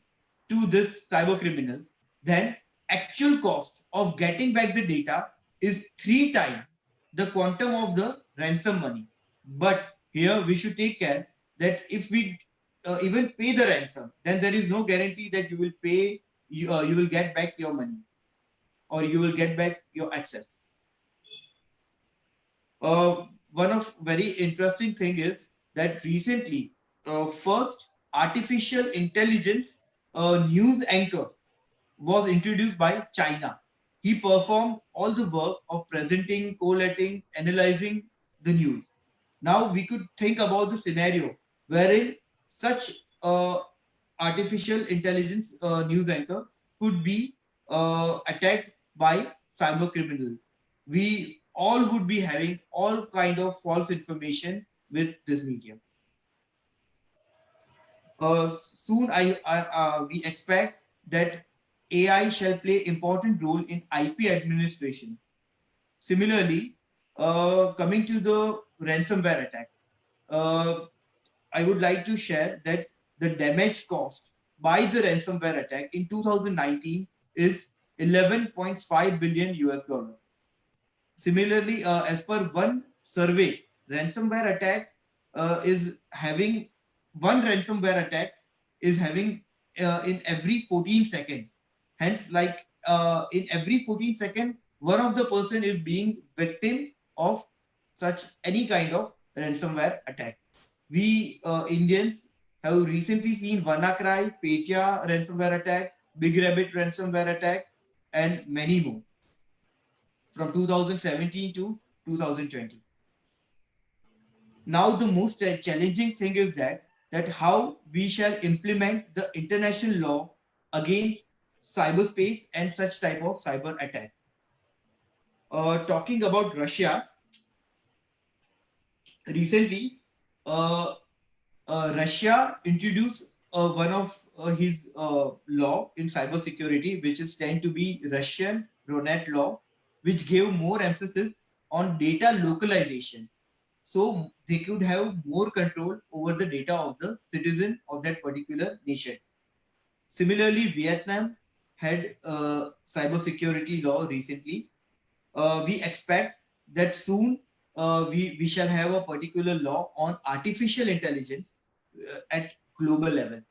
to this cyber criminals, then actual cost of getting back the data is 3 times the quantum of the ransom money. But here we should take care that if we even pay the ransom, then there is no guarantee that you will pay, you will get back your money or you will get back your access. One of very interesting thing is that recently, first artificial intelligence news anchor was introduced by China. He performed all the work of presenting, collating, analyzing the news. Now we could think about the scenario wherein such artificial intelligence news anchor could be attacked by cyber criminal. We all would be having all kind of false information with this medium. Soon we expect that AI shall play important role in IP administration. Similarly, coming to the ransomware attack, I would like to share that the damage caused by the ransomware attack in 2019 is 11.5 billion US dollar. Similarly, as per one survey, ransomware attack is having one ransomware attack is having in every 14 seconds. Hence, like in every 14 seconds, one of the person is being victim of such any kind of ransomware attack. We Indians have recently seen WannaCry, Petya ransomware attack, Big Rabbit ransomware attack, and many more from 2017 to 2020. Now, the most challenging thing is that how we shall implement the international law against cyberspace and such type of cyber attack. Talking about Russia, recently, Russia introduced one of his law in cybersecurity, which is tend to be Russian Ronet law, which gave more emphasis on data localization. So they could have more control over the data of the citizen of that particular nation. Similarly, Vietnam had a cybersecurity law recently. We expect that soon we shall have a particular law on artificial intelligence at global level.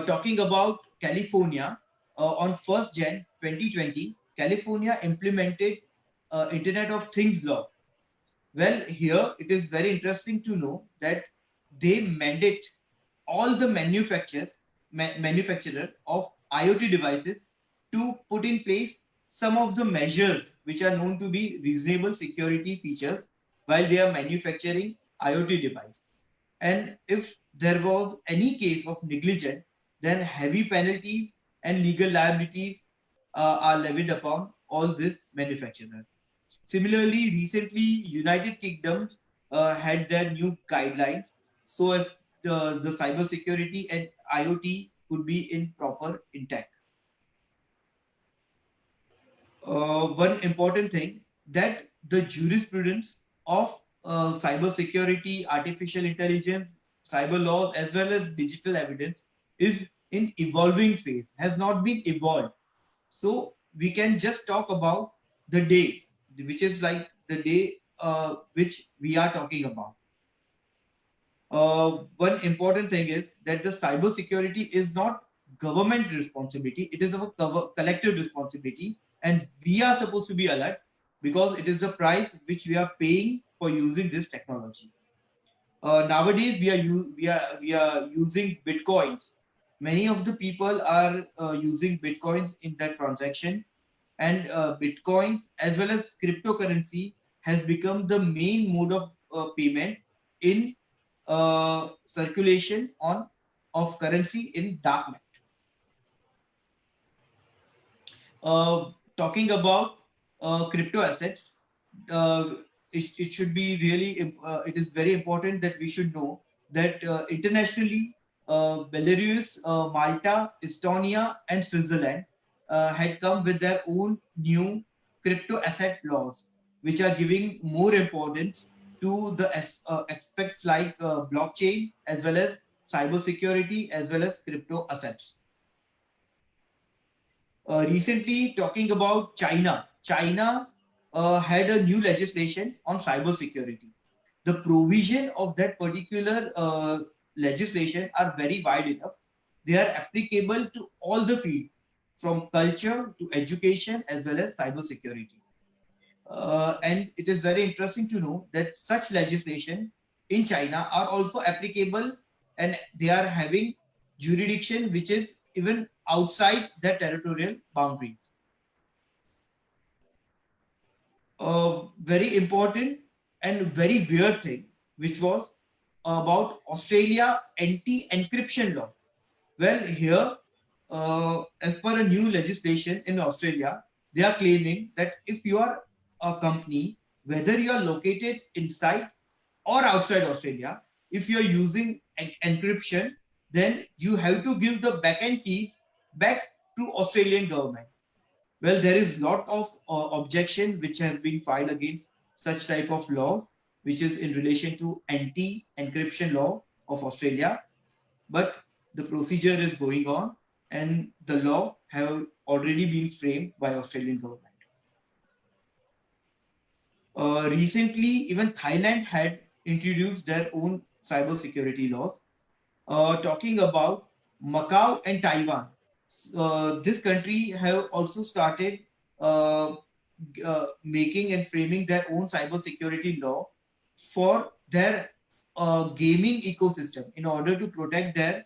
Talking about California, on 1st Jan 2020, California implemented Internet of Things law. Well, here it is very interesting to know that they mandate all the manufacturers manufacturer of IoT devices to put in place some of the measures which are known to be reasonable security features while they are manufacturing IoT device. And if there was any case of negligence, then heavy penalties and legal liabilities are levied upon all this manufacturer. Similarly, recently United Kingdom had their new guidelines so as the cybersecurity and IoT could be in proper intact. One important thing that the jurisprudence of cybersecurity, artificial intelligence, cyber laws, as well as digital evidence is in evolving phase, has not been evolved. So we can just talk about the day, which is like the day which we are talking about. One important thing is that the cybersecurity is not government responsibility; it is our collective responsibility, and we are supposed to be alert because it is the price which we are paying for using this technology. Nowadays, we are using bitcoins. Many of the people are using bitcoins in their transactions, and bitcoins as well as cryptocurrency has become the main mode of payment in circulation on of currency in darknet. Talking about crypto assets, uh, it should be really it is very important that we should know that internationally Belarus, Malta, Estonia, and Switzerland had come with their own new crypto asset laws, which are giving more importance to the aspects like blockchain as well as cybersecurity as well as crypto assets. Recently, talking about China, China had a new legislation on cybersecurity. The provision of that particular legislation are very wide enough. They are applicable to all the fields, from culture to education as well as cybersecurity. And it is very interesting to know that such legislation in China are also applicable, and they are having jurisdiction which is even outside their territorial boundaries. A very important and very weird thing, which was about Australia anti-encryption law. Well, here, as per a new legislation in Australia, they are claiming that if you are a company, whether you are located inside or outside Australia, if you are using encryption, then you have to give the backend keys back to Australian government. Well, there is lot of objection which has been filed against such type of laws, which is in relation to anti-encryption law of Australia. But the procedure is going on, and the law have already been framed by Australian government. Recently, even Thailand had introduced their own cybersecurity laws. Talking about Macau and Taiwan, this country have also started uh, making and framing their own cybersecurity law for their gaming ecosystem. In order to protect their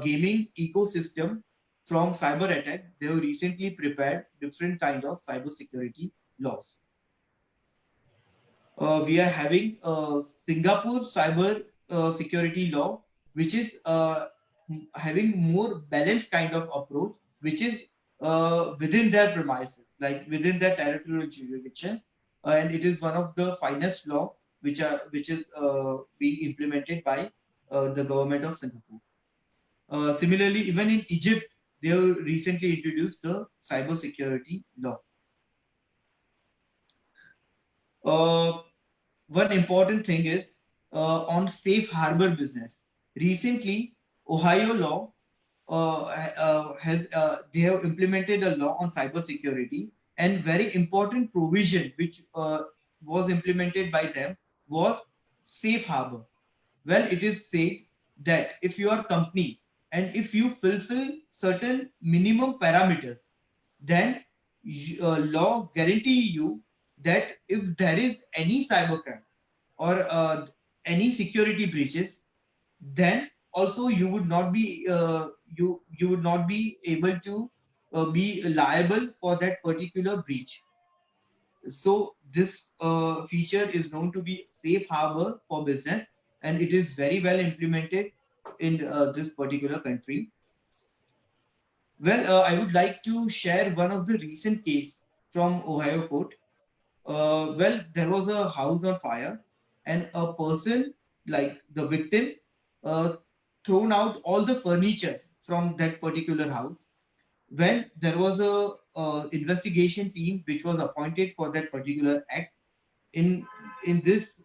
gaming ecosystem from cyber attack, they have recently prepared different kind of cybersecurity laws. We are having Singapore cyber security law, which is having more balanced kind of approach, which is within their premises, like within their territorial jurisdiction, and it is one of the finest law which is being implemented by the government of Singapore. Similarly, even in Egypt, they have recently introduced the cyber security law. Uh, One important thing is on safe harbor business. Recently, Ohio law has they have implemented a law on cyber security, and very important provision which was implemented by them was safe harbor. Well, it is said that if you are company and if you fulfill certain minimum parameters, then law guarantee you that if there is any cybercrime or any security breaches, then also you would not be you would not be able to be liable for that particular breach. So this feature is known to be safe harbor for business, and it is very well implemented in this particular country. Well, I would like to share one of the recent case from Ohio court. Well, there was a house on fire, and a person, like the victim, uh, thrown out all the furniture from that particular house. When there was a investigation team which was appointed for that particular act, in in this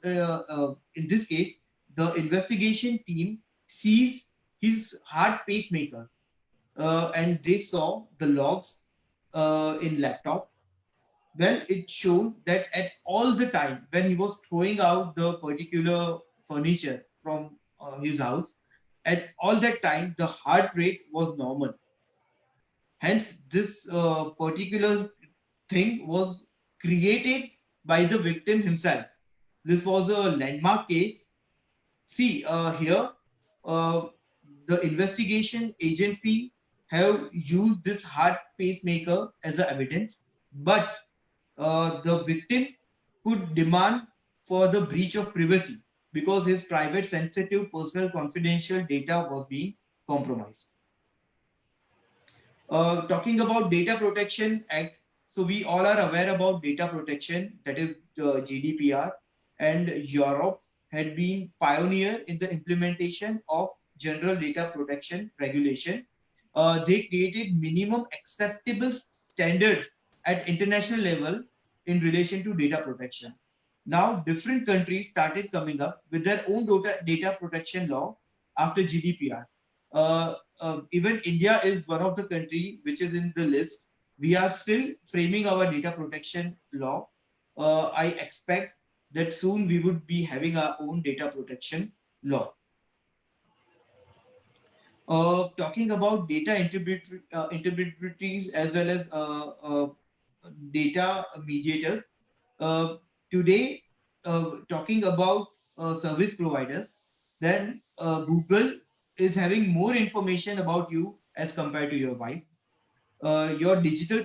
case, the investigation team sees his heart pacemaker, and they saw the logs in laptop. Well, it showed that at all the time when he was throwing out the particular furniture from his house, at all that time the heart rate was normal. Hence, this particular thing was created by the victim himself. This was a landmark case. See, here, uh, the investigation agency have used this heart pacemaker as a evidence, but the victim could demand for the breach of privacy because his private, sensitive, personal, confidential data was being compromised. Talking about Data Protection Act, so we all are aware about data protection, that is the GDPR, and Europe had been pioneer in the implementation of General Data Protection Regulation. They created minimum acceptable standards at international level in relation to data protection. Now, different countries started coming up with their own data protection law after GDPR. Even India is one of the country which is in the list. We are still framing our data protection law. I expect that soon we would be having our own data protection law. Talking about data intermediaries as well as data mediators. Uh, Today, talking about service providers, then Google is having more information about you as compared to your wife. Your digital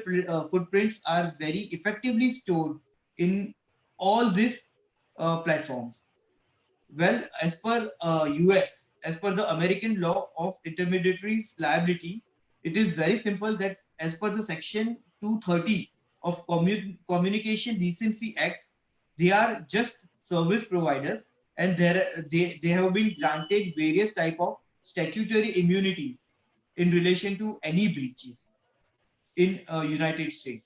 footprints are very effectively stored in all these platforms. Well, as per US, as per the American law of intermediaries liability, it is very simple that as per the section 230 of Communication Decency Act, they are just service providers, and they have been granted various type of statutory immunities in relation to any breaches in United States.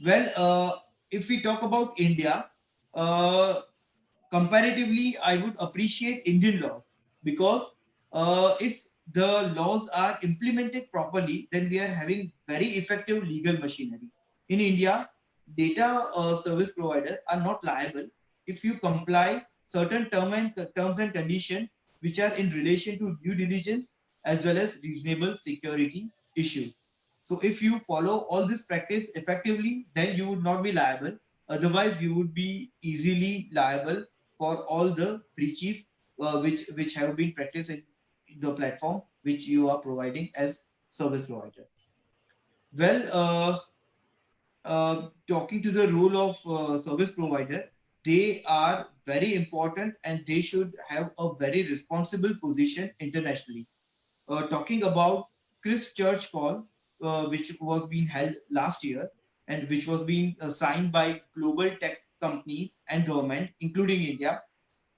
Well, if we talk about India, uh, comparatively, I would appreciate Indian laws because if the laws are implemented properly, then we are having very effective legal machinery. In India, data service providers are not liable if you comply certain terms and conditions which are in relation to due diligence as well as reasonable security issues. So if you follow all this practice effectively, then you would not be liable. Otherwise, you would be easily liable for all the breaches which have been practiced in the platform which you are providing as service provider. Well, talking to the role of service provider, they are very important and they should have a very responsible position internationally. Talking about Christchurch Call, which was being held last year and which was being signed by global tech companies and government, including India.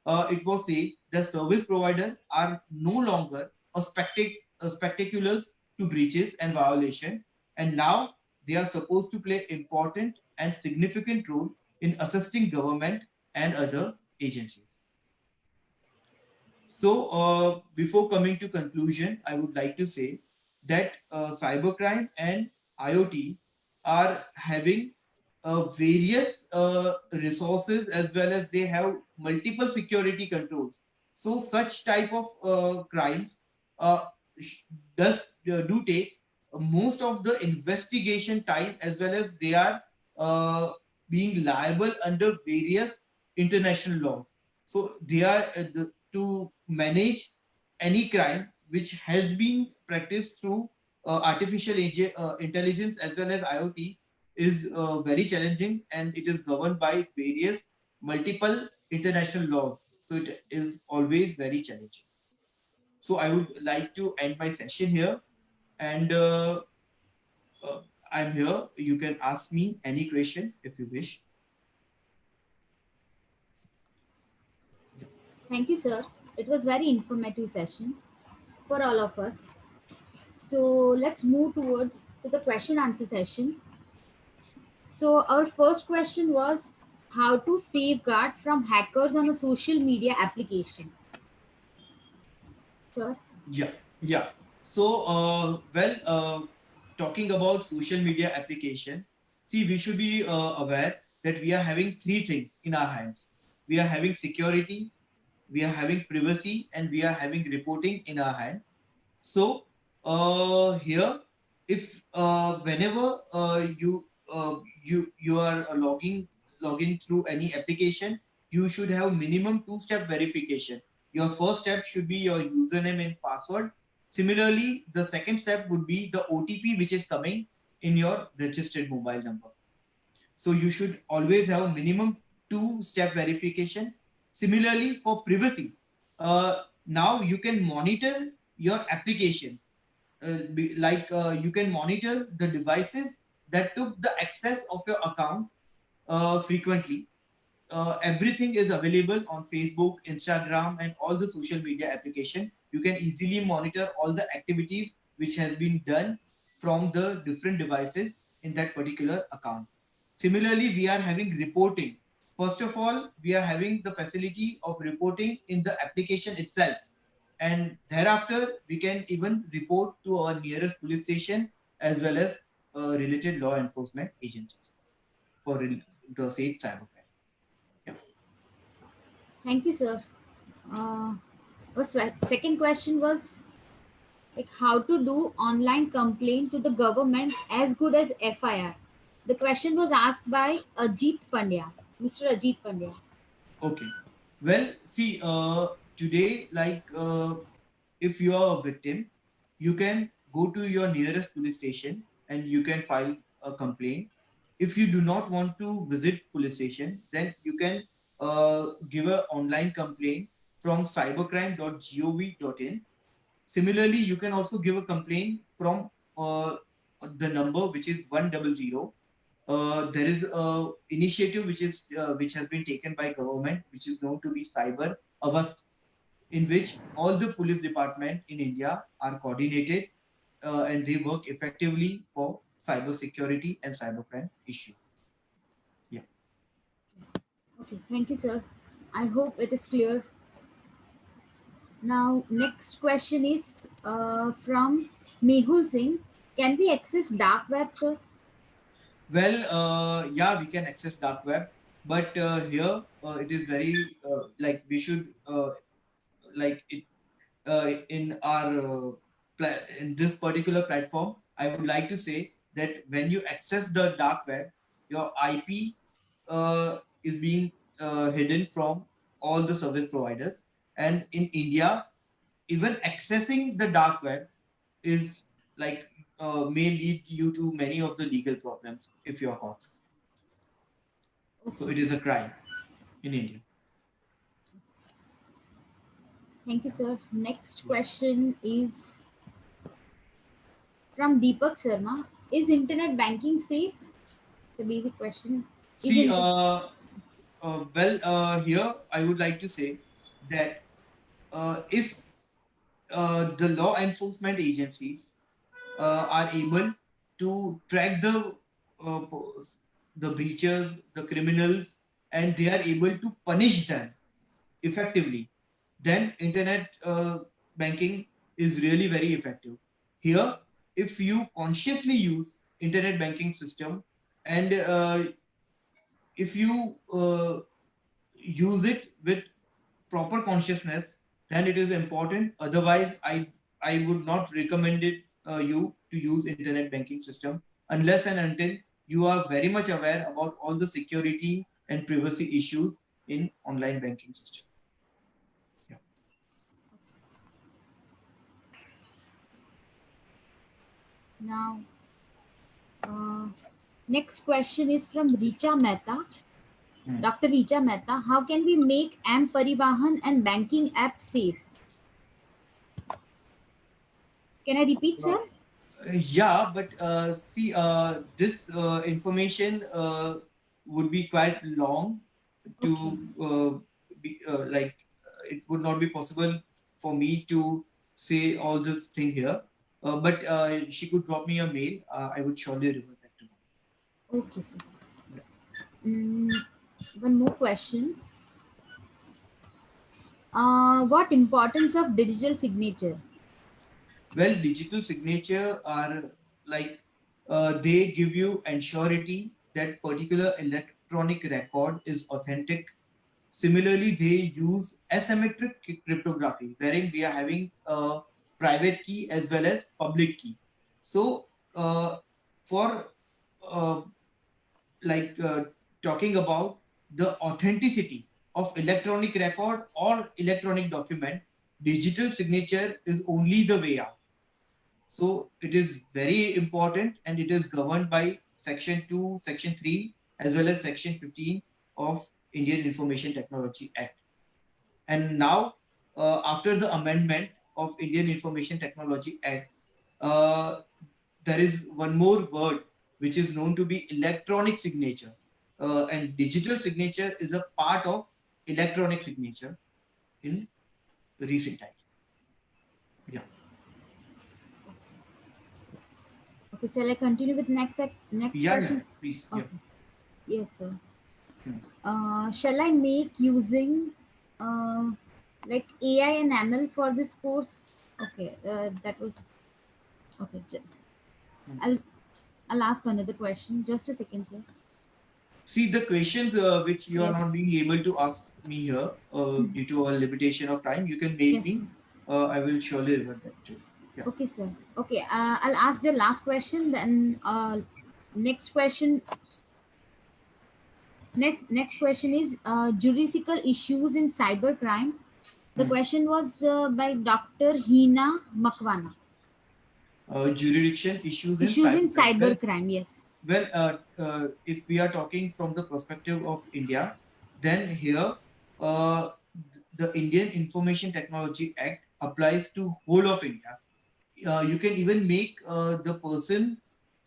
It was said the service providers are no longer a spectaculars to breaches and violation, and now they are supposed to play important and significant role in assisting government and other agencies. So, before coming to conclusion, I would like to say that cybercrime and IoT are having various resources as well as they have multiple security controls. So, such type of crimes uh, does do take most of the investigation time as well as they are uh, being liable under various international laws. So, they are to manage any crime which has been practice through intelligence as well as IoT is very challenging, and it is governed by various multiple international laws. So it is always very challenging. So I would like to end my session here, and uh, I'm here. You can ask me any question if you wish. Thank you, sir. It was very informative session for all of us. So let's move towards to the question answer session. So our first question was how to safeguard from hackers on a social media application. Sir, Yeah, yeah. So, talking about social media application, see, we should be aware that we are having three things in our hands. We are having security, we are having privacy, and we are having reporting in our hand. So, here, if whenever you are logging through any application, you should have minimum two-step verification. Your first step should be your username and password. Similarly, the second step would be the OTP which is coming in your registered mobile number. So you should always have minimum two-step verification. Similarly, for privacy, now you can monitor your application. You can monitor the devices that took the access of your account frequently. Everything is available on Facebook, Instagram, and all the social media application. You can easily monitor all the activities which has been done from the different devices in that particular account. Similarly, we are having reporting. First of all, we are having the facility of reporting in the application itself, and thereafter we can even report to our nearest police station as well as related law enforcement agencies for the safe cybercrime. Yeah. thank you, sir. Second question was like how to do online complaint to the government as good as FIR. The question was asked by Ajit Pandya, Mr. Ajit Pandya. Okay. Well, see, today, if you are a victim, you can go to your nearest police station and you can file a complaint. If you do not want to visit police station, then you can give an online complaint from cybercrime.gov.in. Similarly, you can also give a complaint from the number which is 100. There is a initiative which has been taken by government, which is known to be Cyber Avast, in which all the police department in India are coordinated and they work effectively for cyber security and cybercrime issues. Yeah. Okay, thank you, sir. I hope it is clear. Now, next question is from Mehul Singh. Can we access dark web, sir? Well, yeah, we can access dark web, but here it is very like we should like it in our in this particular platform. I would like to say that when you access the dark web, your IP is being hidden from all the service providers, and in India, even accessing the dark web is like may lead you to many of the legal problems if you are caught. So Okay, it is a crime in India. thank you, sir. Next question is from Deepak Sharma. Is internet banking safe? The basic question. Is See, internet here I would like to say that if the law enforcement agencies are able to track uh, the breachers, the criminals, and they are able to punish them effectively, then internet banking is really very effective. Here, if you consciously use internet banking system and if you use it with proper consciousness, then it is important. Otherwise, I would not recommend it you to use internet banking system unless and until you are very much aware about all the security and privacy issues in online banking system. Yeah. Now, next question is from Richa Mehta. Hmm. Dr. Richa Mehta, how can we make M-Parivahan and banking apps safe? Can I repeat, sir? Yeah, but see, this information would be quite long to Okay. be it would not be possible for me to say all this thing here. But she could drop me a mail. I would surely revert back to her. Okay, sir. Mm, one more question. What importance of digital signature? Well, digital signature are like they give you ensurety that particular electronic record is authentic. Similarly, they use asymmetric cryptography, wherein we are having a private key as well as public key. So, for uh, like talking about the authenticity of electronic record or electronic document, digital signature is only the way out. So it is very important and it is governed by Section 2, Section 3, as well as Section 15 of Indian Information Technology Act. And now, after the amendment of Indian Information Technology Act, uh, there is one more word which is known to be electronic signature. And digital signature is a part of electronic signature in recent times. Yeah. Okay, shall I continue with next Yeah, yeah, question? please. Yeah. Okay. Yes, sir. Hmm. Shall I make using uh, like AI and ML for this course? Okay, that was okay. Just Hmm. I'll ask another question. Just a second, sir. See, the questions which you are Yes. not being able to ask me here due to a limitation of time, you can mail Yes, sir. me. I will surely revert back to you. Yeah. Okay, sir. Okay, I'll ask the last question. Then next question. Next question is juridical issues in cybercrime. The Hmm. question was by Dr. Hina Makwana. Jurisdiction issues in Issues in cybercrime. cybercrime. Yes. Well, if we are talking from the perspective of India, then here uh, the Indian Information Technology Act applies to whole of India. You can even make the person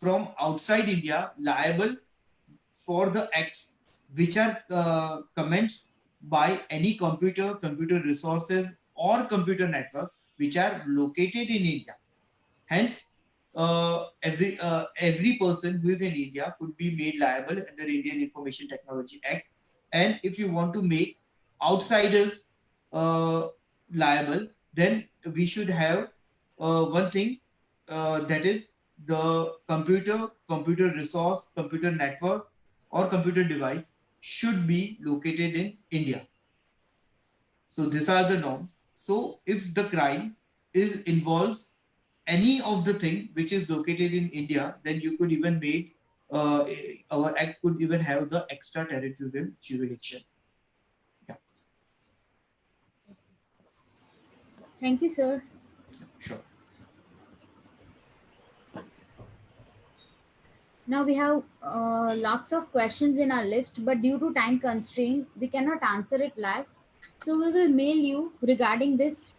from outside India liable for the acts which are commenced by any computer resources, or computer network which are located in India. Hence, every person who is in India could be made liable under Indian Information Technology Act. And if you want to make outsiders uh, liable, then we should have one thing, that is the computer resource, computer network, or computer device should be located in India. So these are the norms. So if the crime is involves any of the thing which is located in India, then you could even make our act could even have the extraterritorial jurisdiction. Yeah, Thank you, sir. sure. Now we have lots of questions in our list, but due to time constraint, we cannot answer it live. So we will mail you regarding this.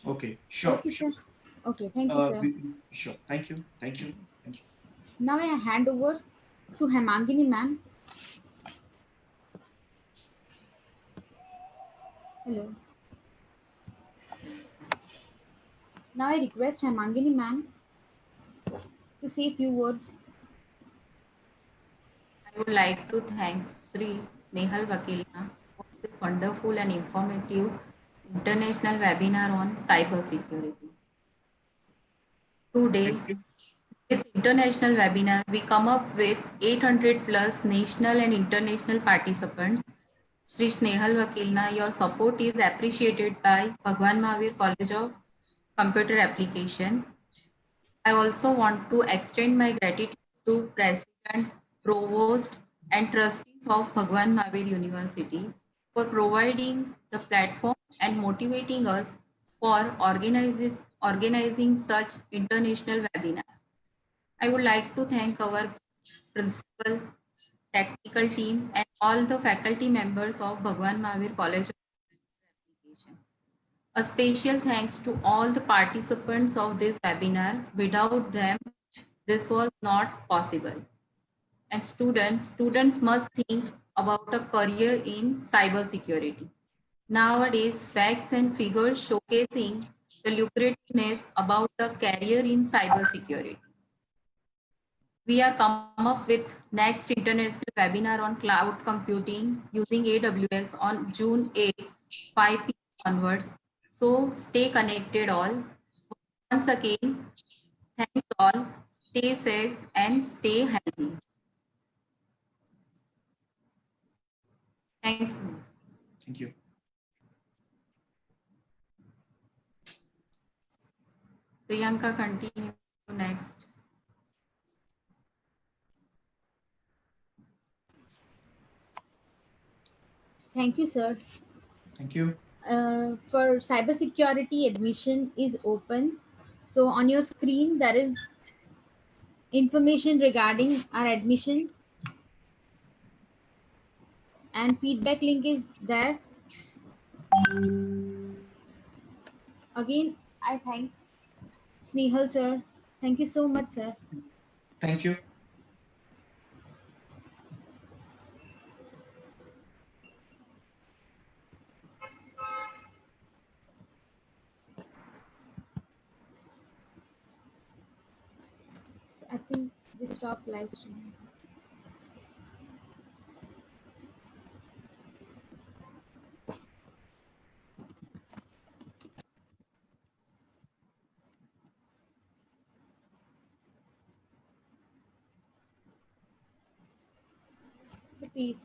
Okay, sure, Okay, sure. sir. Okay, thank you, sir. Sure. Thank you. Thank you. Thank you. Now I hand over to Hemangini ma'am. Hello. Now I request Hemangini ma'am to say a few words. I would like to thank Sri Snehal Vakilna for this wonderful and informative international webinar on cybersecurity. Today, Thank you. this international webinar, we come up with 800 plus national and international participants. Sri Snehal Vakilna, your support is appreciated by Bhagwan Mahavir College of Computer Application. I also want to extend my gratitude to President, Provost, and trustees of Bhagwan Mahavir University for providing the platform and motivating us for organizing such international webinars. I would like to thank our principal, technical team, and all the faculty members of Bhagwan Mahavir College of Application. A special thanks to all the participants of this webinar. Without them, this was not possible. And students must think about a career in cybersecurity. Nowadays, facts and figures showcasing the lucrativeness about a career in cybersecurity. We are come up with next international webinar on cloud computing using AWS on June 8, 5 p.m. onwards. So stay connected all. Once again, thanks all. Stay safe and stay healthy. Thank you. Thank you. Priyanka, continue next. Thank you, sir. Thank you. For cybersecurity, admission is open. So on your screen, there is information regarding our admission, and feedback link is there. Again, I thank Snehal, sir. Thank you so much, sir. Thank you. So I think we stop live stream. So please.